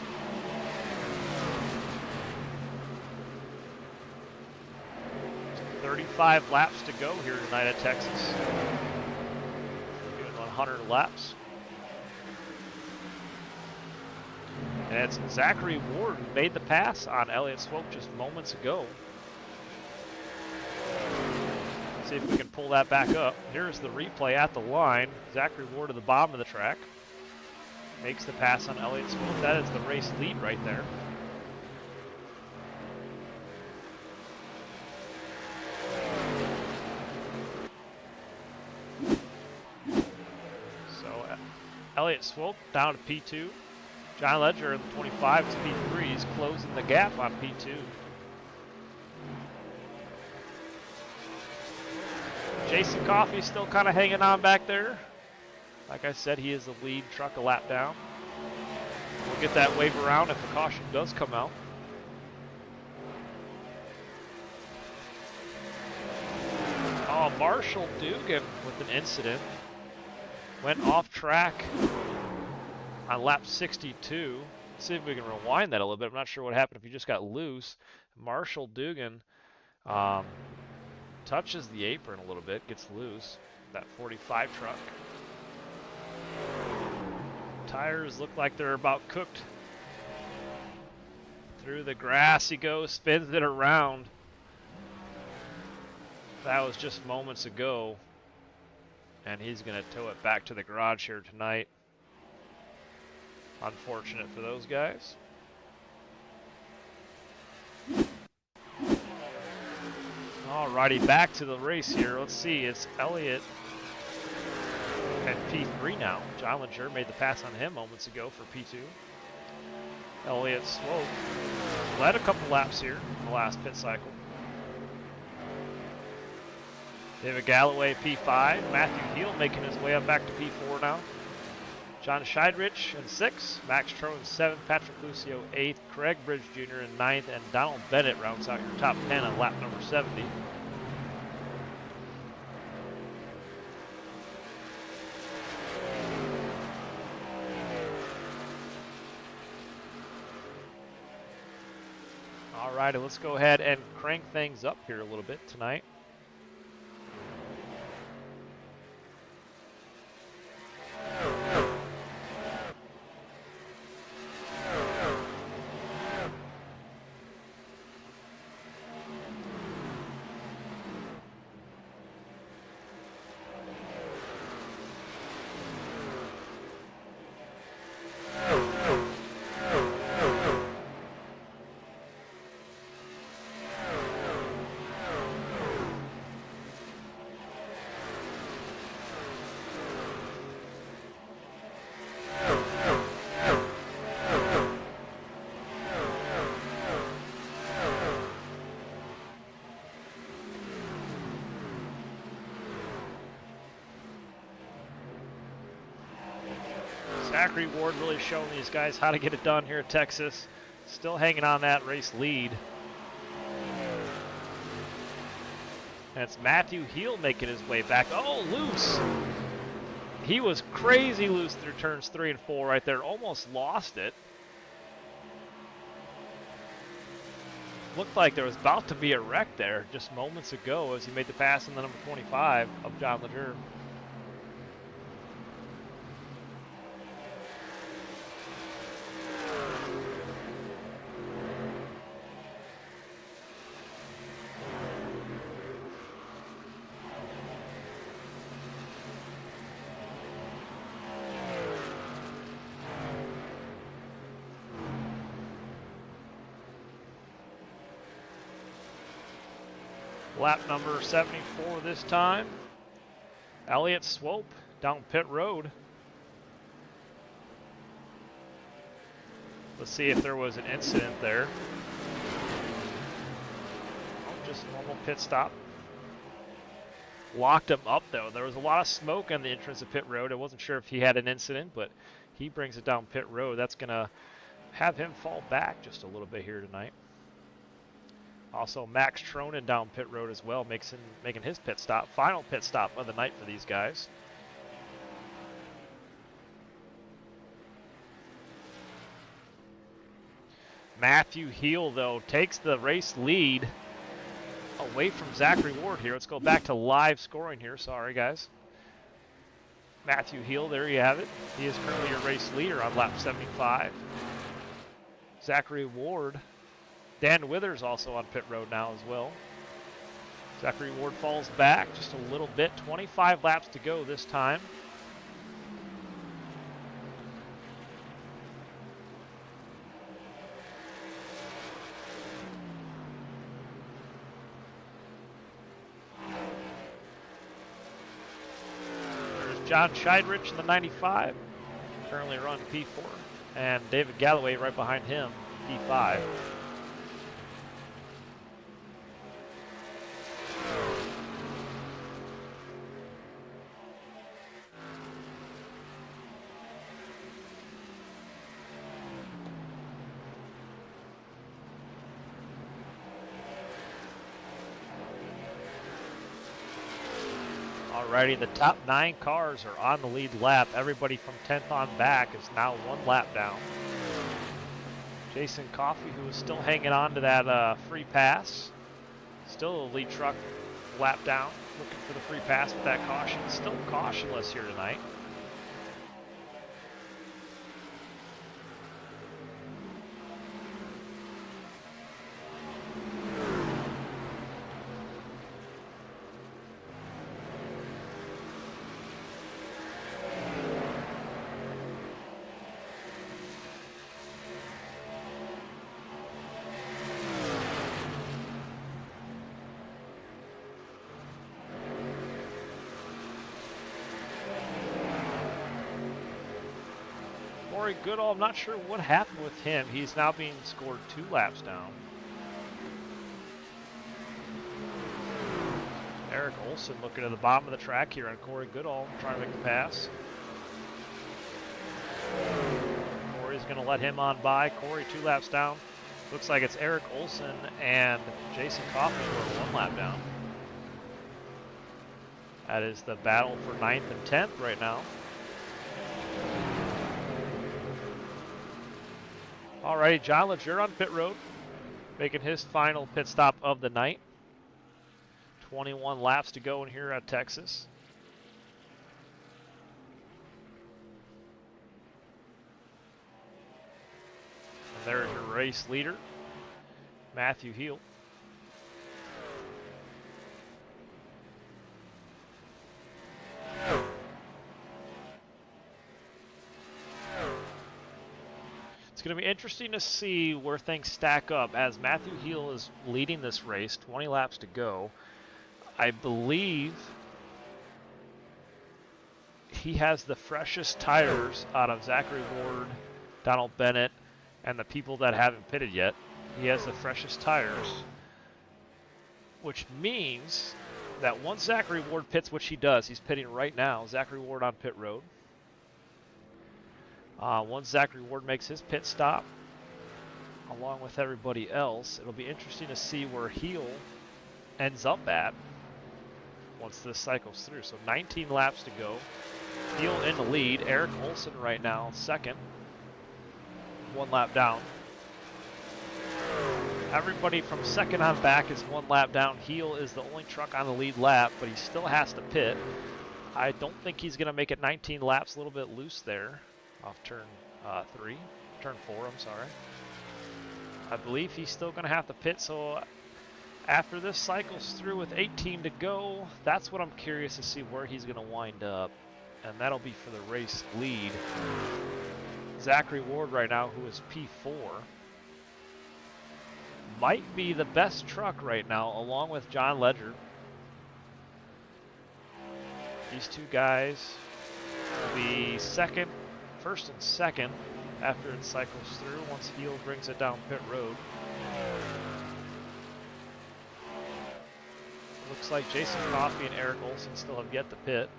So 35 laps to go here tonight at Texas. 100 laps. And it's Zachary Ward who made the pass on Elliott Swope just moments ago. Let's see if we can pull that back up. Here's the replay at the line. Zachary Ward at the bottom of the track makes the pass on Elliott Swope. That is the race lead right there. Elliott Swope down to P2. John Leger in the 25 to P3. He's closing the gap on P2. Jason Coffey still kind of hanging on back there. Like I said, he is the lead truck a lap down. We'll get that wave around if the caution does come out. Oh, Marshall Dugan with an incident. Went off track on lap 62. Let's see if we can rewind that a little bit. I'm not sure what happened if he just got loose. Marshall Dugan touches the apron a little bit, gets loose. That 45 truck. Tires look like they're about cooked. Through the grass he goes, spins it around. That was just moments ago. And he's going to tow it back to the garage here tonight. Unfortunate for those guys. Alrighty, back to the race here. Let's see, it's Elliott at P3 now. John Leger made the pass on him moments ago for P2. Elliott Swope led a couple laps here in the last pit cycle. David Galloway, P5. Matthew Heel making his way up back to P4 now. John Scheidrich in 6th. Max Troen 7th. Patrick Lucio 8th. Craig Bridge Jr. in 9th. And Donald Bennett rounds out your top 10 on lap number 70. All right, let's go ahead and crank things up here a little bit tonight. Zachary Ward really showing these guys how to get it done here at Texas. Still hanging on that race lead. And it's Matthew Heel making his way back. Oh, loose. He was crazy loose through turns 3 and 4 right there. Almost lost it. Looked like there was about to be a wreck there just moments ago as he made the pass on the number 25 of John Leger. Lap number 74 this time. Elliott Swope down pit road. Let's see if there was an incident there. Oh, just a normal pit stop. Locked him up though. There was a lot of smoke on the entrance of pit road. I wasn't sure if he had an incident, but he brings it down pit road. That's going to have him fall back just a little bit here tonight. Also, Max Tronin down pit road as well, making his pit stop. Final pit stop of the night for these guys. Matthew Heel, though, takes the race lead away from Zachary Ward here. Let's go back to live scoring here. Sorry, guys. Matthew Heel, there you have it. He is currently your race leader on lap 75. Zachary Ward. Dan Withers also on pit road now as well. Zachary Ward falls back just a little bit. 25 laps to go this time. There's John Scheidrich in the 95, currently running P4. And David Galloway right behind him, P5. Alrighty, the top 9 cars are on the lead lap. Everybody from 10th on back is now 1 lap down. Jason Coffey, who is still hanging on to that free pass. Still the lead truck lap down, looking for the free pass with that caution. Still cautionless here tonight. Corey Goodall, I'm not sure what happened with him. He's now being scored 2 laps down. Eric Olson looking at the bottom of the track here on Corey Goodall, trying to make the pass. Corey's going to let him on by. Corey 2 laps down. Looks like it's Eric Olson and Jason Coffey who are 1 lap down. That is the battle for 9th and 10th right now. Alrighty, John Leger on pit road, making his final pit stop of the night. 21 laps to go in here at Texas. And there's your race leader, Matthew Heel. It's going to be interesting to see where things stack up as Matthew Heel is leading this race, 20 laps to go. I believe he has the freshest tires out of Zachary Ward, Donald Bennett, and the people that haven't pitted yet. He has the freshest tires, which means that once Zachary Ward pits, which he does, he's pitting right now, Zachary Ward on pit road. Once Zachary Ward makes his pit stop, along with everybody else, it'll be interesting to see where Heel ends up at once this cycles through. So 19 laps to go. Heel in the lead. Eric Olson right now second. 1 lap down. Everybody from second on back is 1 lap down. Heel is the only truck on the lead lap, but he still has to pit. I don't think he's going to make it 19 laps, a little bit loose there off turn 4, I'm sorry. I believe he's still going to have to pit, so after this cycles through with 18 to go, that's what I'm curious to see where he's going to wind up, and that'll be for the race lead. Zachary Ward right now, who is P4, might be the best truck right now, along with John Ledger. These two guys will be first and second after it cycles through, once Heel brings it down pit road. Looks like Jason Coffey and Eric Olson still have yet to pit.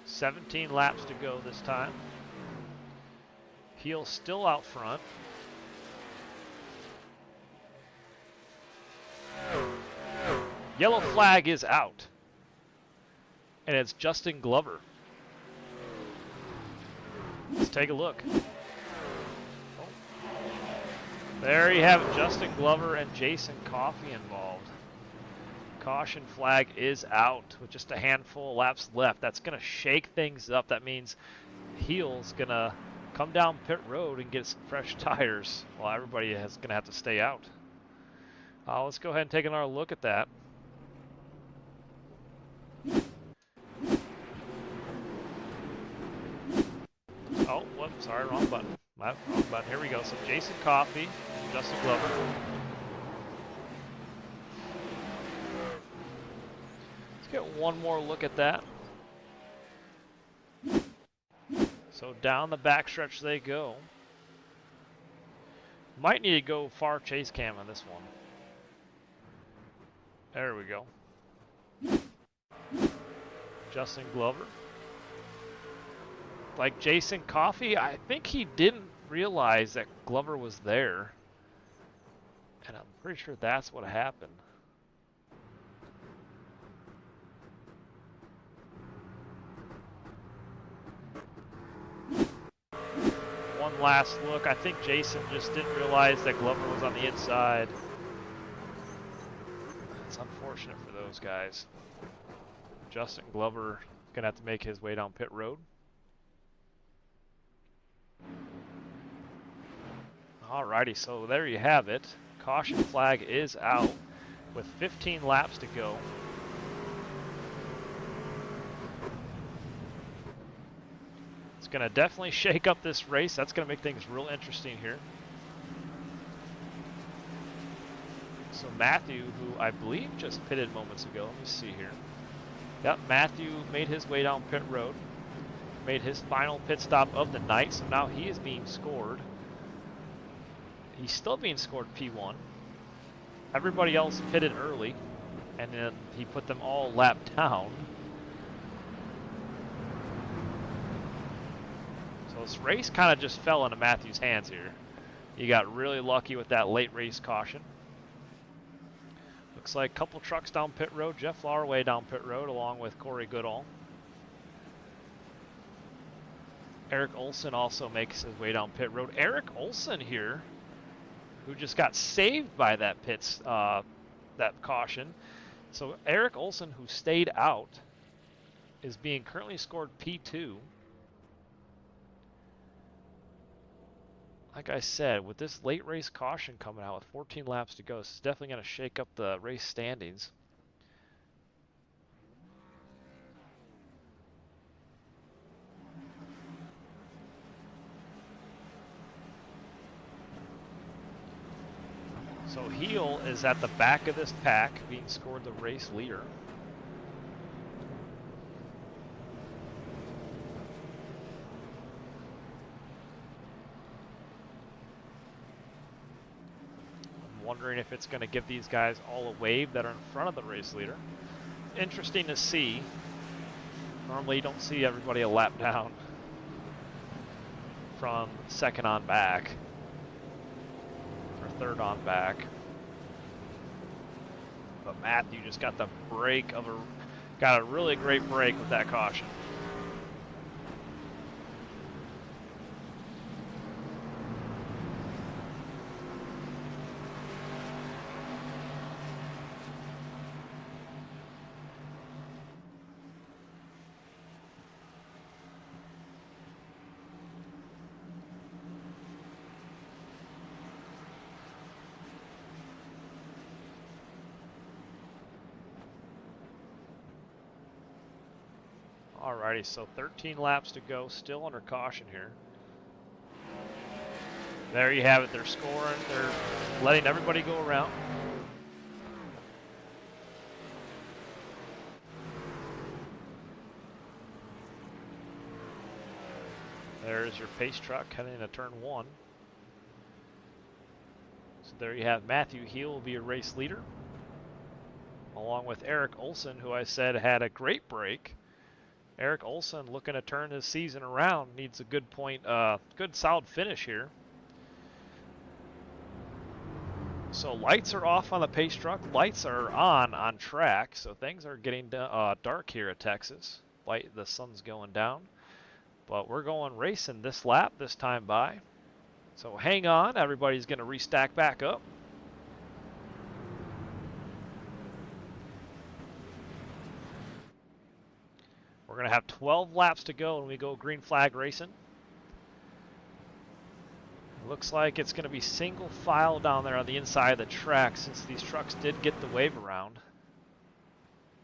$17 laps to go this time. Heel still out front. Yellow flag is out. And it's Justin Glover. Let's take a look. Oh. There you have it, Justin Glover and Jason Coffey involved. Caution flag is out with just a handful of laps left. That's going to shake things up. That means Heel's going to come down pit road and get some fresh tires while everybody is going to have to stay out. Let's go ahead and take another look at that. Oh, whoops, sorry, wrong button. Wrong button. Here we go. So Jason Coffey, Justin Glover. Let's get one more look at that. So down the backstretch they go. Might need to go far chase cam on this one. There we go. Justin Glover. Like Jason Coffey, I think he didn't realize that Glover was there. And I'm pretty sure that's what happened. One last look. I think Jason just didn't realize that Glover was on the inside. It's unfortunate for those guys. Justin Glover gonna have to make his way down pit road. Alrighty, so there you have it. Caution flag is out with 15 laps to go. It's going to definitely shake up this race. That's going to make things real interesting here. So Matthew, who I believe just pitted moments ago, let me see here. Yep, Matthew made his way down pit road. Made his final pit stop of the night, so now he is being scored. He's still being scored P1. Everybody else pitted early, and then he put them all lapped down. So this race kind of just fell into Matthew's hands here. He got really lucky with that late race caution. Looks like a couple trucks down pit road. Jeff Flowerway down pit road along with Corey Goodall. Eric Olson also makes his way down pit road. Eric Olson here, who just got saved by that that caution. So Eric Olson, who stayed out, is being currently scored P2. Like I said, with this late race caution coming out with 14 laps to go, this is definitely going to shake up the race standings. So Heel is at the back of this pack, being scored the race leader. wondering if it's going to give these guys all a wave that are in front of the race leader. Interesting to see. Normally you don't see everybody a lap down from second on back or third on back. But Matthew just got the break of got a really great break with that caution. Alrighty, so 13 laps to go, still under caution here. There you have it, they're scoring, they're letting everybody go around. There's your pace truck heading into turn 1. So there you have Matthew Heel will be your race leader, along with Eric Olson, who I said had a great break. Eric Olson looking to turn his season around, needs a good good solid finish here. So lights are off on the pace truck, lights are on track, so things are getting dark here at Texas. The sun's going down, but we're going racing this lap, this time by. So hang on, everybody's going to restack back up. We're going to have 12 laps to go when we go green flag racing. Looks like it's going to be single file down there on the inside of the track since these trucks did get the wave around.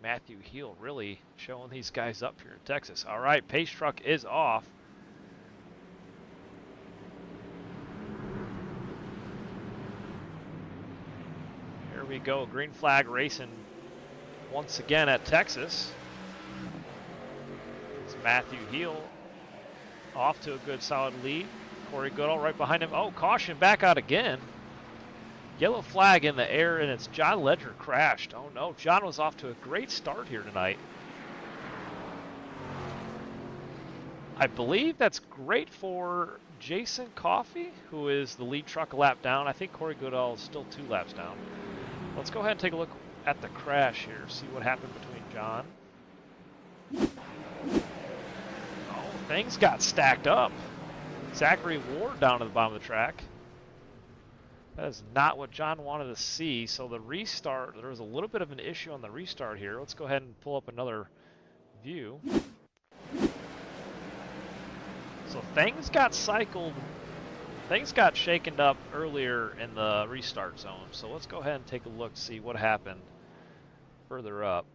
Matthew Heel really showing these guys up here in Texas. All right, pace truck is off. Here we go, green flag racing once again at Texas. Matthew Heel off to a good solid lead. Corey Goodall right behind him. Oh, caution back out again. Yellow flag in the air, and it's John Ledger crashed. Oh no, John was off to a great start here tonight. I believe that's great for Jason Coffey, who is the lead truck a lap down. I think Corey Goodall is still 2 laps down. Let's go ahead and take a look at the crash here, see what happened between John. Things got stacked up. Zachary Ward down to the bottom of the track. That is not what John wanted to see. So the restart, there was a little bit of an issue on the restart here. Let's go ahead and pull up another view. So things got cycled. Things got shaken up earlier in the restart zone. So let's go ahead and take a look to see what happened further up.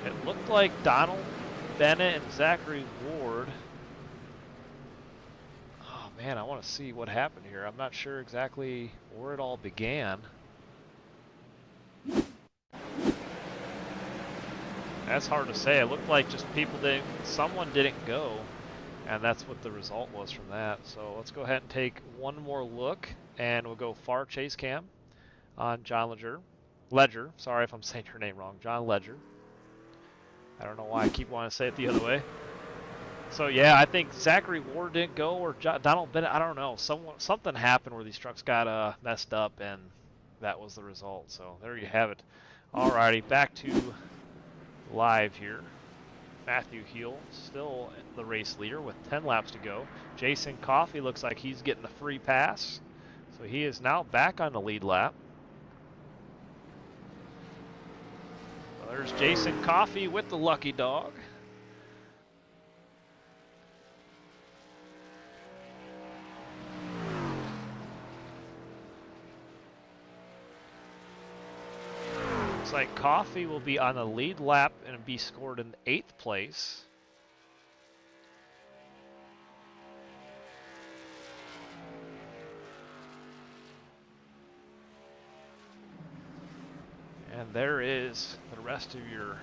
It looked like Donald Bennett and Zachary Ward. Oh man, I want to see what happened here. I'm not sure exactly where it all began. That's hard to say. It looked like just someone didn't go, and that's what the result was from that. So let's go ahead and take one more look, and we'll go far chase cam on John Ledger. Sorry if I'm saying your name wrong. John Ledger. I don't know why I keep wanting to say it the other way. So yeah, I think Zachary Ward didn't go, or Donald Bennett. I don't know. Something happened where these trucks got messed up, and that was the result. So there you have it. Alrighty, back to live here. Matthew Heel still the race leader with 10 laps to go. Jason Coffey looks like he's getting the free pass, so he is now back on the lead lap. There's Jason Coffey with the lucky dog. Looks like Coffey will be on the lead lap and be scored in 8th place. And there is the rest of your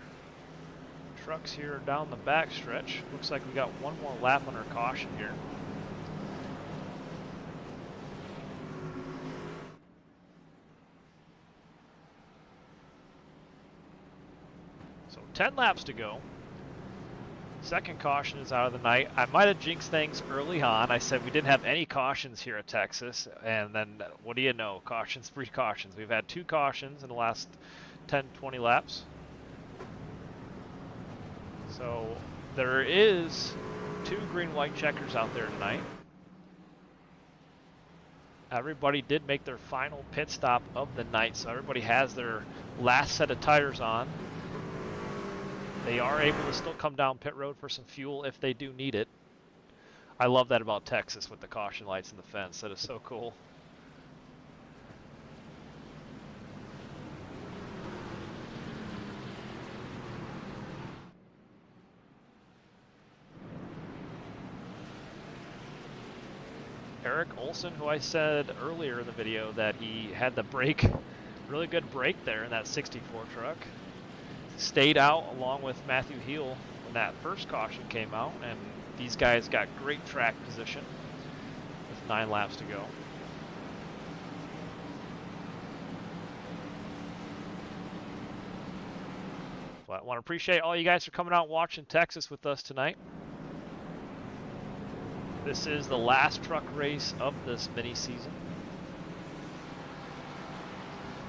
trucks here down the back stretch. Looks like we got one more lap on our caution here. So 10 laps to go. Second caution is out of the night. I might have jinxed things early on. I said we didn't have any cautions here at Texas, and then what do you know? Cautions, precautions. We've had 2 cautions in the last 10, 20 laps. So there is 2 green-white checkers out there tonight. Everybody did make their final pit stop of the night, so everybody has their last set of tires on. They are able to still come down pit road for some fuel if they do need it. I love that about Texas with the caution lights and the fence. That is so cool. Eric Olson, who I said earlier in the video that he had the brake, really good brake there in that 64 truck. Stayed out along with Matthew Heel when that first caution came out, and these guys got great track position with 9 laps to go. But I want to appreciate all you guys for coming out and watching Texas with us tonight. This is the last truck race of this mini season.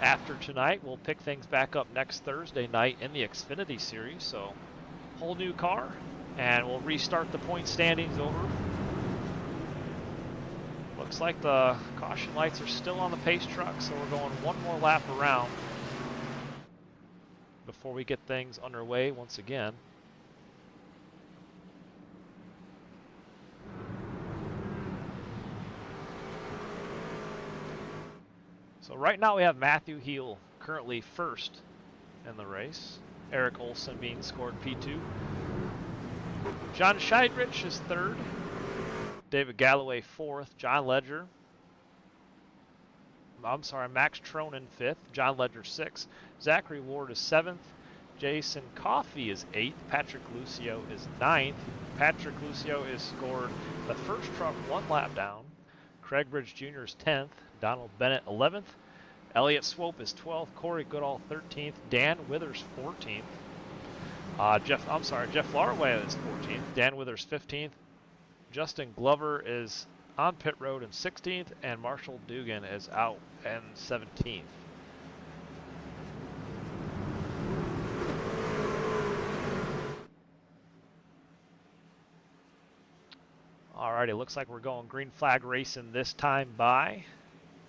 After tonight, we'll pick things back up next Thursday night in the Xfinity series. So, whole new car, and we'll restart the point standings over. Looks like the caution lights are still on the pace truck, so we're going one more lap around before we get things underway once again. So right now we have Matthew Heel currently first in the race. Eric Olson being scored P2. John Scheidrich is third. David Galloway fourth. Max Tronin fifth. John Ledger sixth. Zachary Ward is seventh. Jason Coffey is eighth. Patrick Lucio is ninth. Patrick Lucio is scored the first truck 1 lap down. Craig Bridge Jr. is 10th. Donald Bennett 11th. Elliott Swope is 12th. Corey Goodall 13th. Dan Withers 14th. Jeff Larway is 14th. Dan Withers 15th. Justin Glover is on pit road in 16th, and Marshall Dugan is out in 17th. Alrighty, looks like we're going green flag racing this time by.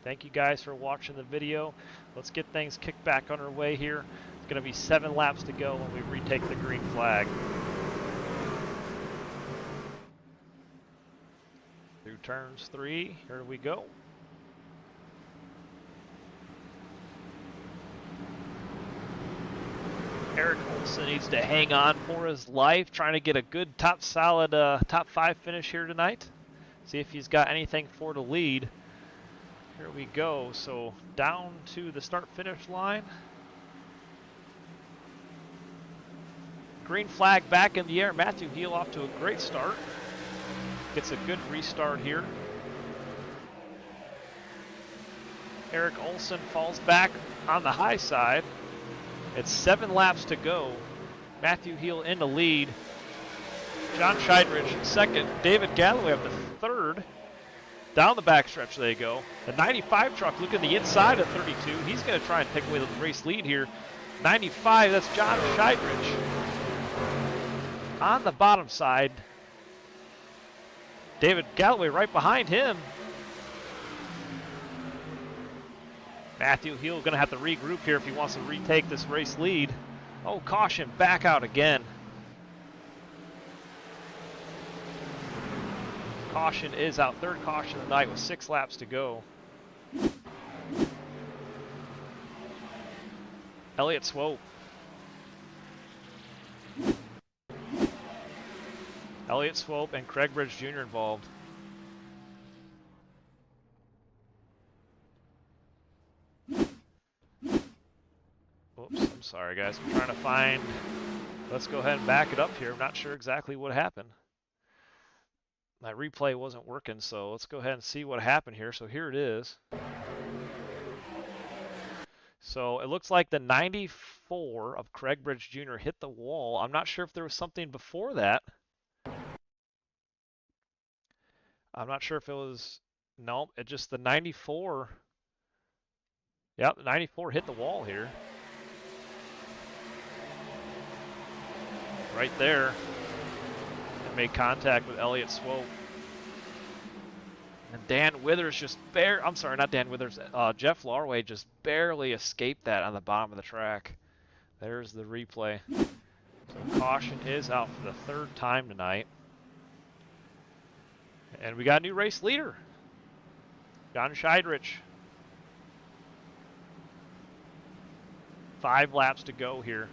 Thank you guys for watching the video. Let's get things kicked back underway here. It's going to be 7 laps to go when we retake the green flag. Through turns 3, here we go. Eric Olson needs to hang on for his life, trying to get a good top 5 finish here tonight. See if he's got anything for the lead. Here we go. So down to the start finish line. Green flag back in the air. Matthew Heel off to a great start. Gets a good restart here. Eric Olson falls back on the high side. It's 7 laps to go. Matthew Heel in the lead. John Scheidrich second. David Galloway up to third. Down the backstretch they go. The 95 truck looking the inside of 32. He's going to try and take away the race lead here. 95, that's John Scheidrich. On the bottom side. David Galloway right behind him. Matthew Heel going to have to regroup here if he wants to retake this race lead. Oh, caution, back out again. Caution is out. Third caution of the night with 6 laps to go. Elliott Swope. Elliott Swope and Craig Bridge Jr. involved. Oops, I'm sorry guys. I'm trying to find Let's go ahead and back it up here. I'm not sure exactly what happened. My replay wasn't working, so let's go ahead and see what happened here. So here it is. So it looks like the 94 of Craig Bridge Jr. hit the wall. I'm not sure if there was something before that. I'm not sure if it was, no, it just the 94. Yep, the 94 hit the wall here. Right there. And made contact with Elliott Swope. And Dan Withers just I'm sorry, not Dan Withers. Jeff Larway just barely escaped that on the bottom of the track. There's the replay. So caution is out for the third time tonight. And we got a new race leader, John Scheidrich. 5 laps to go here.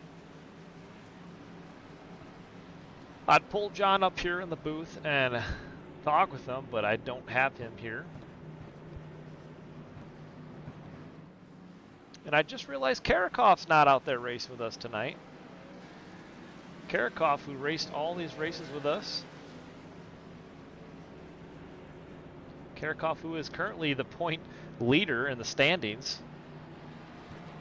I'd pull John up here in the booth and talk with him, but I don't have him here. And I just realized Karakov's not out there racing with us tonight. Karakov, who raced all these races with us. Karakov, who is currently the point leader in the standings.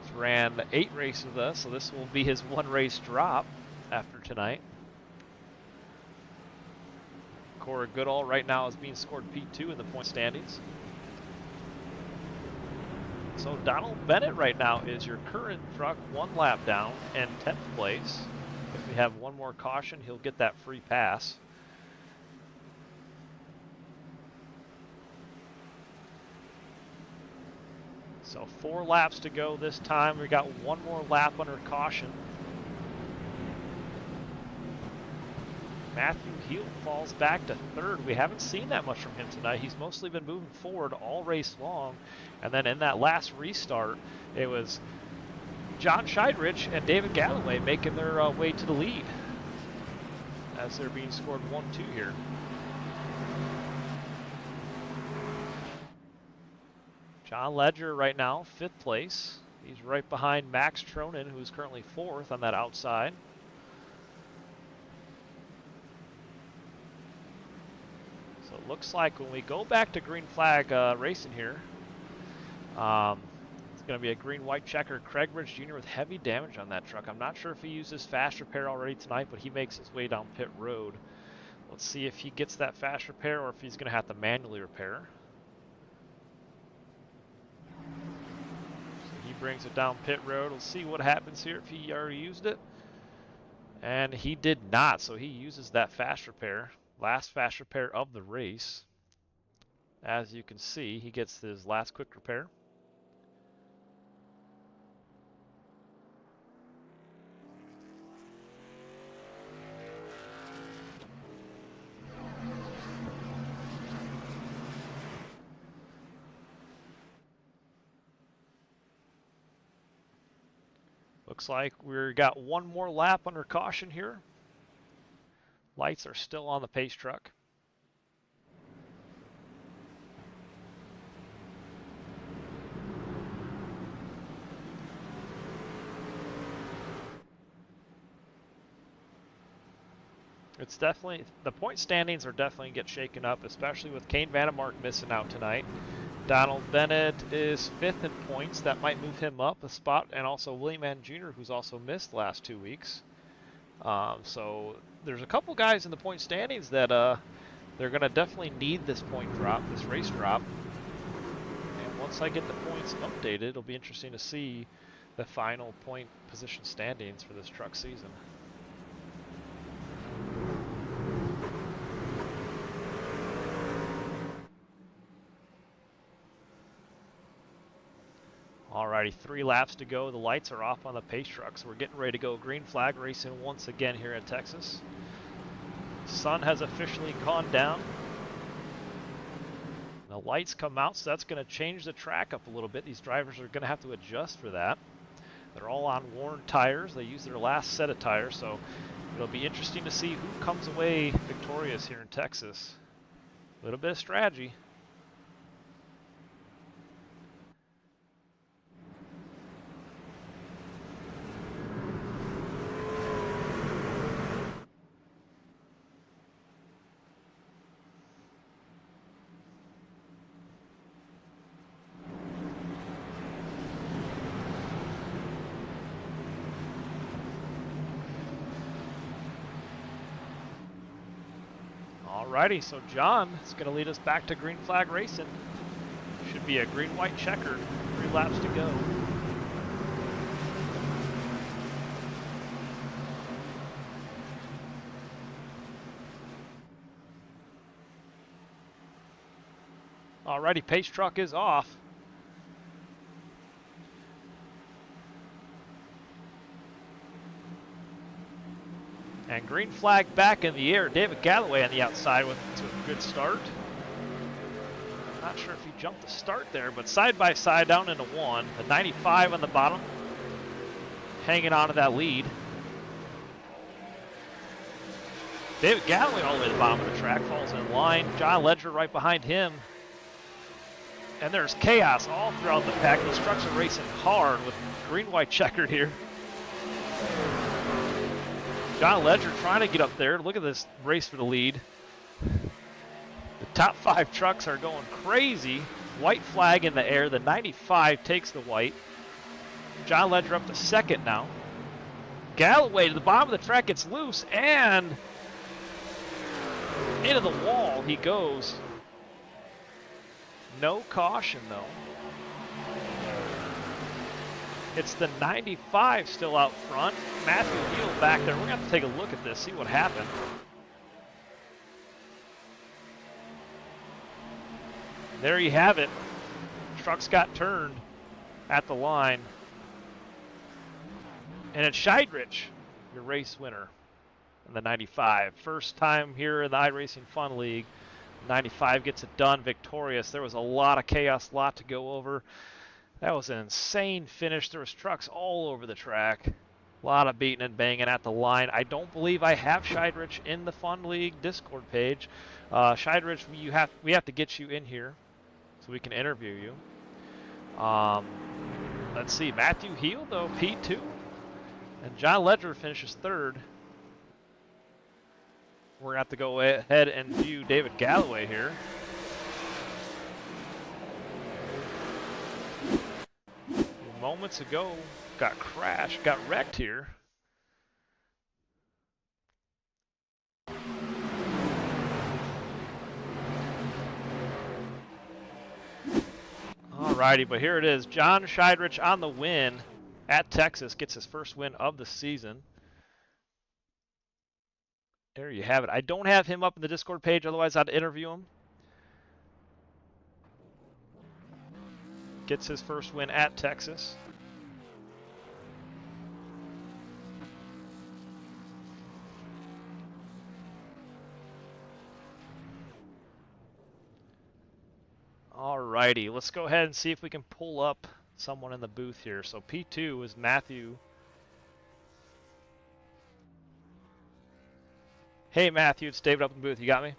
He's ran 8 races with us, so this will be his 1 race drop after tonight. Cora Goodall right now is being scored P2 in the point standings. So Donald Bennett right now is your current truck, 1 lap down and 10th place. If we have 1 more caution, he'll get that free pass. So 4 laps to go this time. We got 1 more lap under caution. Matthew Heel falls back to 3rd. We haven't seen that much from him tonight. He's mostly been moving forward all race long. And then in that last restart, it was John Scheidrich and David Galloway making their way to the lead as they're being scored 1-2 here. John Ledger right now, 5th place. He's right behind Max Tronin, who's currently 4th on that outside. So it looks like when we go back to green flag racing here, it's going to be a green-white checker. Craig Bridge Jr. with heavy damage on that truck. I'm not sure if he used his fast repair already tonight, but he makes his way down pit road. Let's see if he gets that fast repair or if he's going to have to manually repair. So he brings it down pit road. We'll see what happens here if he already used it. And he did not, so he uses that fast repair. Last fast repair of the race. As you can see, he gets his last quick repair. Looks like we've got 1 more lap under caution here. Lights are still on the pace truck. It's definitely, the point standings are definitely get shaken up, especially with Kane Vandermark missing out tonight. Donald Bennett is 5th in points. That might move him up a spot, and also William Mann Jr., who's also missed the last 2 weeks. So there's a couple guys in the point standings that they're going to definitely need this point drop, this race drop. And once I get the points updated, it'll be interesting to see the final point position standings for this truck season. Alrighty, 3 laps to go. The lights are off on the pace truck, so we're getting ready to go green flag racing once again here in Texas. Sun has officially gone down. The lights come out, so that's going to change the track up a little bit. These drivers are going to have to adjust for that. They're all on worn tires. They use their last set of tires, so it'll be interesting to see who comes away victorious here in Texas. A little bit of strategy. Alrighty, so John is going to lead us back to green flag racing. Should be a green-white checker. 3 laps to go. Alrighty, pace truck is off. And green flag back in the air. David Galloway on the outside with a good start. Not sure if he jumped the start there, but side by side down into 1. The 95 on the bottom, hanging on to that lead. David Galloway all the way to the bottom of the track, falls in line. John Ledger right behind him. And there's chaos all throughout the pack. These trucks are racing hard with green-white checkered here. John Ledger trying to get up there. Look at this race for the lead. The top 5 trucks are going crazy. White flag in the air. The 95 takes the white. John Ledger up to second now. Galloway to the bottom of the track gets loose and into the wall he goes. No caution though. It's the 95 still out front. Matthew Neal back there. We're going to have to take a look at this, see what happened. There you have it. Trucks got turned at the line. And it's Scheidrich, your race winner in the 95. First time here in the iRacing Fun League. 95 gets it done, victorious. There was a lot of chaos, a lot to go over. That was an insane finish. There was trucks all over the track. A lot of beating and banging at the line. I don't believe I have Scheidrich in the Fun League Discord page. Scheidrich, we have to get you in here so we can interview you. Let's see, Matthew Heel though, P2. And John Ledger finishes 3rd. We're going to have to go ahead and view David Galloway here. Moments ago, got wrecked here. Alrighty, but here it is. John Scheidrich on the win at Texas, gets his first win of the season. There you have it. I don't have him up in the Discord page, otherwise I'd interview him. Gets his first win at Texas. Alrighty, let's go ahead and see if we can pull up someone in the booth here. So P2 is Matthew. Hey Matthew, it's David up in the booth. You got me?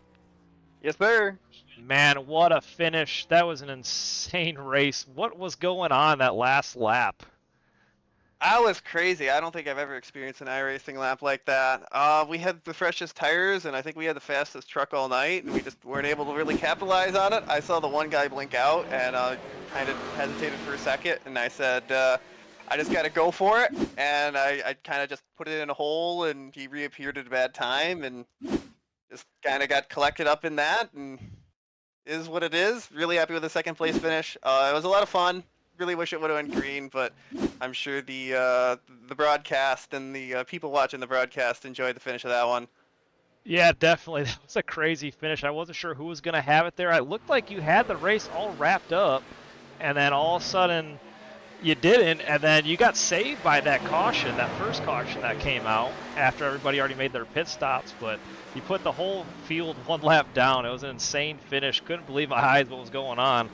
Yes, sir. Man, what a finish. That was an insane race. What was going on that last lap? That was crazy. I don't think I've ever experienced an iRacing lap like that. We had the freshest tires, and I think we had the fastest truck all night, and we just weren't able to really capitalize on it. I saw the one guy blink out, and kind of hesitated for a second, and I said, I just got to go for it, and I kind of just put it in a hole, and he reappeared at a bad time, and just kind of got collected up in that, and is what it is. Really happy with the second place finish. It was a lot of fun. Really wish it would have went green, but I'm sure the broadcast and the people watching the broadcast enjoyed the finish of that one. Yeah, definitely. That was a crazy finish. I wasn't sure who was going to have it there. It looked like you had the race all wrapped up, and then all of a sudden you didn't, and then you got saved by that caution, that first caution that came out after everybody already made their pit stops, but you put the whole field one lap down. It was an insane finish. Couldn't believe my eyes what was going on.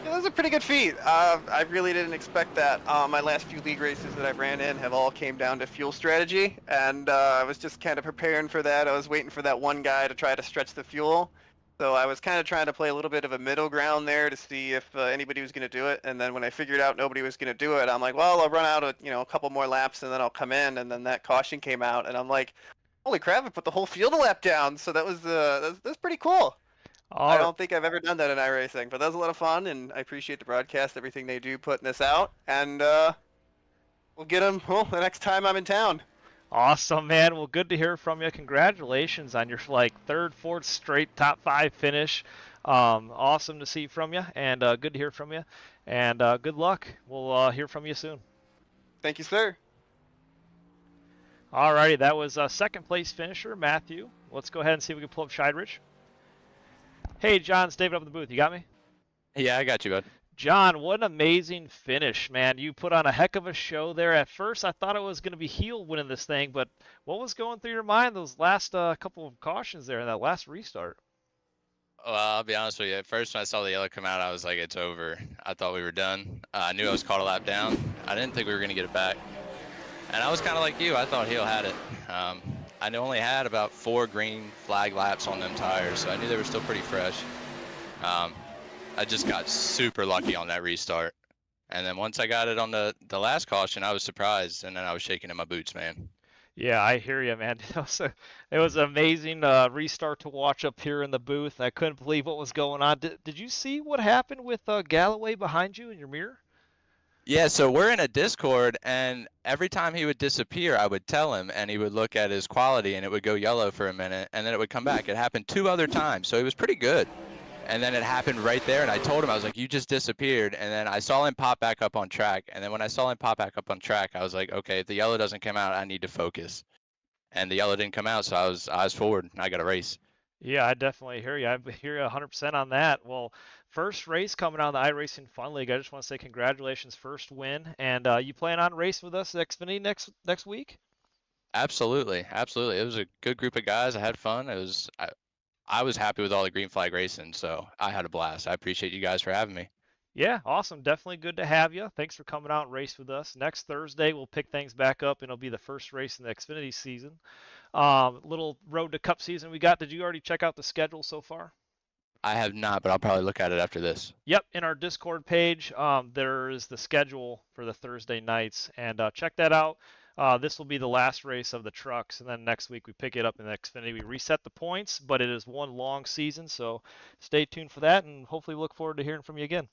Yeah, that was a pretty good feat. I really didn't expect that. My last few league races that I've ran in have all came down to fuel strategy, and I was just kind of preparing for that. I was waiting for that one guy to try to stretch the fuel. So I was kind of trying to play a little bit of a middle ground there to see if anybody was going to do it. And then when I figured out nobody was going to do it, I'm like, well, I'll run out of, a couple more laps and then I'll come in. And then that caution came out, and I'm like, holy crap! I put the whole field a lap down. So that was pretty cool. I don't think I've ever done that in iRacing, but that was a lot of fun, and I appreciate the broadcast, everything they do putting this out, and we'll get them the next time I'm in town. Awesome, man. Well, good to hear from you. Congratulations on your like third, fourth straight top 5 finish. Awesome to see from you, and good to hear from you. And good luck. We'll hear from you soon. Thank you, sir. Alrighty, that was second place finisher Matthew. Let's go ahead and see if we can pull up Shidrich. Hey, John, it's David up in the booth. You got me? Yeah, I got you, bud. John, what an amazing finish, man. You put on a heck of a show there. At first, I thought it was going to be Heel winning this thing, but what was going through your mind those last couple of cautions there in that last restart? Well, I'll be honest with you. At first, when I saw the yellow come out, I was like, it's over. I thought we were done. I knew I was caught a lap down. I didn't think we were going to get it back. And I was kind of like you. I thought Heel had it. I only had about 4 green flag laps on them tires, so I knew they were still pretty fresh. I just got super lucky on that restart. And then once I got it on the last caution, I was surprised, and then I was shaking in my boots, man. Yeah, I hear you, man. It was an amazing restart to watch up here in the booth. I couldn't believe what was going on. Did you see what happened with Galloway behind you in your mirror? Yeah, so we're in a Discord, and every time he would disappear, I would tell him, and he would look at his quality, and it would go yellow for a minute, and then it would come back. It happened 2 other times, so he was pretty good. And then it happened right there, and I told him, I was like, you just disappeared. And then I saw him pop back up on track. And then when I saw him pop back up on track, I was like, okay, if the yellow doesn't come out, I need to focus. And the yellow didn't come out, so I was eyes forward, and I got a race. Yeah, I definitely hear you. I hear you 100% on that. Well, first race coming out of the iRacing F.U.N League. I just want to say congratulations, first win. And you plan on racing with us at Xfinity next week? Absolutely, absolutely. It was a good group of guys. I had fun. I was happy with all the green flag racing, so I had a blast. I appreciate you guys for having me. Yeah, awesome. Definitely good to have you. Thanks for coming out and race with us. Next Thursday, we'll pick things back up, and it'll be the first race in the Xfinity season. Little road to Cup season we got. Did you already check out the schedule so far? I have not, but I'll probably look at it after this. Yep, in our Discord page, there is the schedule for the Thursday nights, and check that out. This will be the last race of the trucks, and then next week we pick it up in the Xfinity. We reset the points, but it is one long season, so stay tuned for that, and hopefully we look forward to hearing from you again.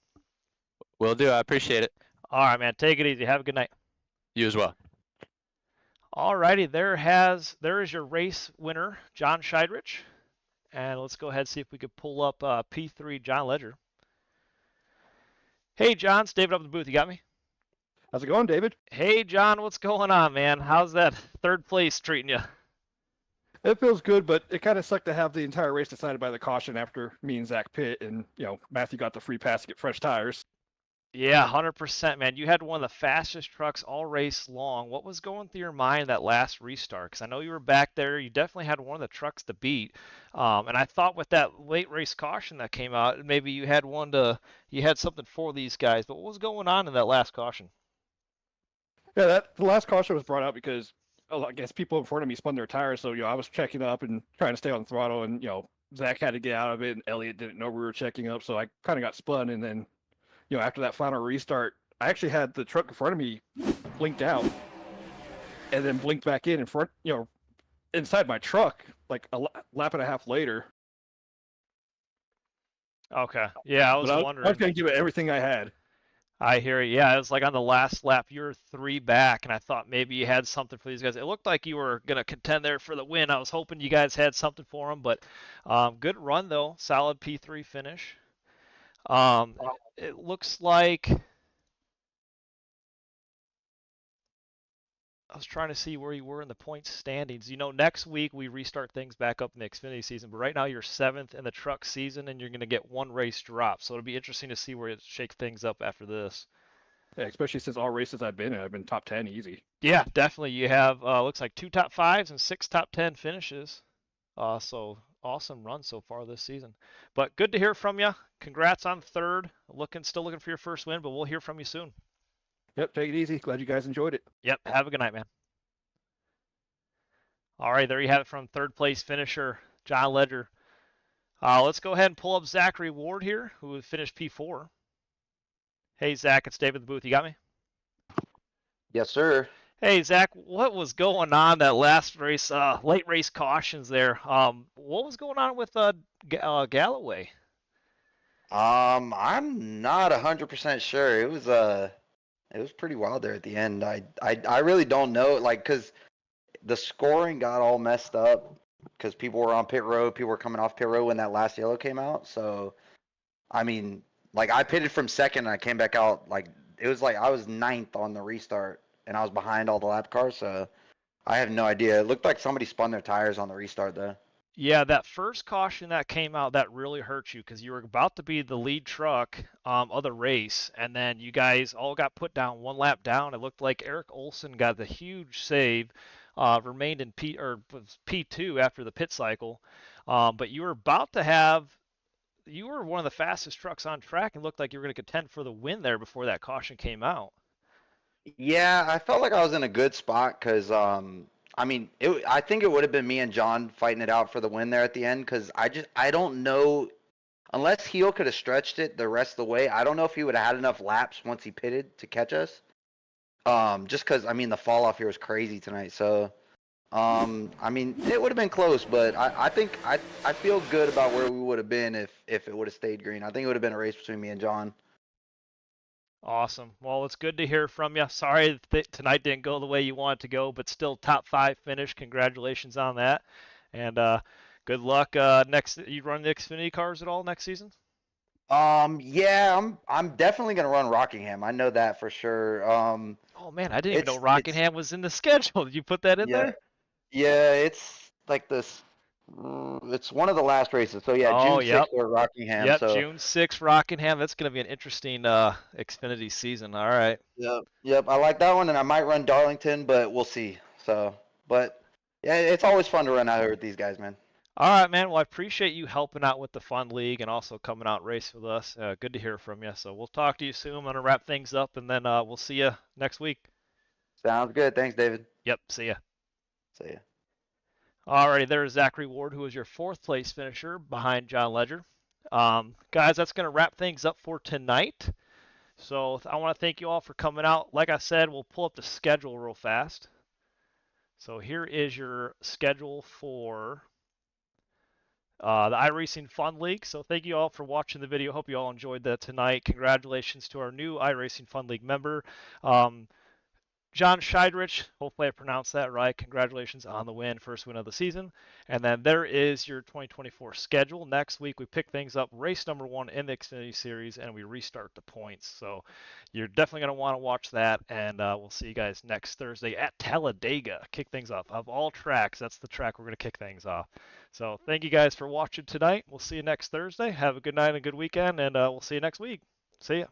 Will do. I appreciate it. All right, man. Take it easy. Have a good night. You as well. All righty. There is your race winner, John Shidrich. And let's go ahead and see if we could pull up P3 John Ledger. Hey, John. It's David up in the booth. You got me? How's it going, David? Hey, John. What's going on, man? How's that third place treating you? It feels good, but it kind of sucked to have the entire race decided by the caution after me and Zach pit, and Matthew got the free pass to get fresh tires. Yeah, 100%, man. You had one of the fastest trucks all race long. What was going through your mind that last restart? Because I know you were back there. You definitely had one of the trucks to beat. And I thought with that late race caution that came out, maybe you had something for these guys. But what was going on in that last caution? Yeah, the last caution was brought out because I guess people in front of me spun their tires. So I was checking up and trying to stay on the throttle, and Zach had to get out of it, and Elliot didn't know we were checking up, so I kind of got spun, and then. After that final restart, I actually had the truck in front of me blinked out and then blinked back in front, inside my truck, like a lap and a half later. Okay. Yeah, I was wondering. I was going to give it everything I had. I hear you. Yeah, it was like on the last lap, you were 3 back, and I thought maybe you had something for these guys. It looked like you were going to contend there for the win. I was hoping you guys had something for them, but good run, though. Solid P3 finish. It looks like I was trying to see where you were in the points standings. Next week we restart things back up in the Xfinity season, but right now you're 7th in the truck season, and you're going to get 1 race drop. So it'll be interesting to see where it shakes things up after this. Yeah, especially since all races I've been in, I've been top 10 easy. Yeah, definitely. You have looks like 2 top 5s and 6 top 10 finishes. So awesome run so far this season. But good to hear from you. Congrats on 3rd. Still looking for your first win, but we'll hear from you soon. Yep, take it easy. Glad you guys enjoyed it. Yep, have a good night, man. All right, there you have it from 3rd place finisher John Ledger. Let's go ahead and pull up Zachary Ward here, who finished P4. Hey, Zach, it's David in the booth. You got me? Yes, sir. Hey, Zach, what was going on that last race, late race cautions there? What was going on with Galloway? I'm not 100% sure. It was pretty wild there at the end. I really don't know, like, cause the scoring got all messed up because people were on pit road, people were coming off pit road when that last yellow came out. So, I mean, like I pitted from second and I came back out like it was like I was ninth on the restart and I was behind all the lap cars. So I have no idea. It looked like somebody spun their tires on the restart though. Yeah, that first caution that came out, that really hurt you because you were about to be the lead truck of the race, and then you guys all got put down one lap down. It looked like Eric Olson got the huge save, remained in was P2 after the pit cycle, but you were about to have. You were one of the fastest trucks on track and looked like you were going to contend for the win there before that caution came out. Yeah, I felt like I was in a good spot because, I mean, I think it would have been me and John fighting it out for the win there at the end because I don't know, unless Heel could have stretched it the rest of the way, I don't know if he would have had enough laps once he pitted to catch us. Just because, I mean, the fall off here was crazy tonight. So, I mean, it would have been close, but I think I feel good about where we would have been if it would have stayed green. I think it would have been a race between me and John. Awesome. Well, it's good to hear from you. Sorry that tonight didn't go the way you wanted to go, but still top 5 finish. Congratulations on that. And good luck next. You run the Xfinity cars at all next season? Yeah, I'm definitely gonna run Rockingham. I know that for sure. Oh man, I didn't even know It's Rockingham was in the schedule. Did you put that in yeah, there? yeah, it's like this. It's one of the last races. So yeah, Oh, June yep. 6th we're at Rockingham. Yep, So June 6th, Rockingham. That's going to be an interesting Xfinity season. All right. yep, I like that one, and I might run Darlington, but we'll see. So, but yeah, it's always fun to run out here with these guys, man. All right, man. Well, I appreciate you helping out with the F.U.N League and also coming out and racing with us. Good to hear from you. So we'll talk to you soon. I'm going to wrap things up, and then we'll see you next week. Sounds good. Thanks, David. Yep, see ya. See ya. Alrighty, there's Zachary Ward, who was your 4th place finisher behind John Ledger. Guys, that's going to wrap things up for tonight. So I want to thank you all for coming out. Like I said, we'll pull up the schedule real fast. So here is your schedule for the iRacing F.U.N League. So thank you all for watching the video. Hope you all enjoyed that tonight. Congratulations to our new iRacing F.U.N League member, John Scheidrich. Hopefully I pronounced that right. Congratulations on the win, first win of the season. And then there is your 2024 schedule. Next week we pick things up, race number 1 in the Xfinity Series, and we restart the points. So you're definitely going to want to watch that, and we'll see you guys next Thursday at Talladega. Kick things off. Of all tracks, that's the track we're going to kick things off. So thank you guys for watching tonight. We'll see you next Thursday. Have a good night and a good weekend, and we'll see you next week. See ya.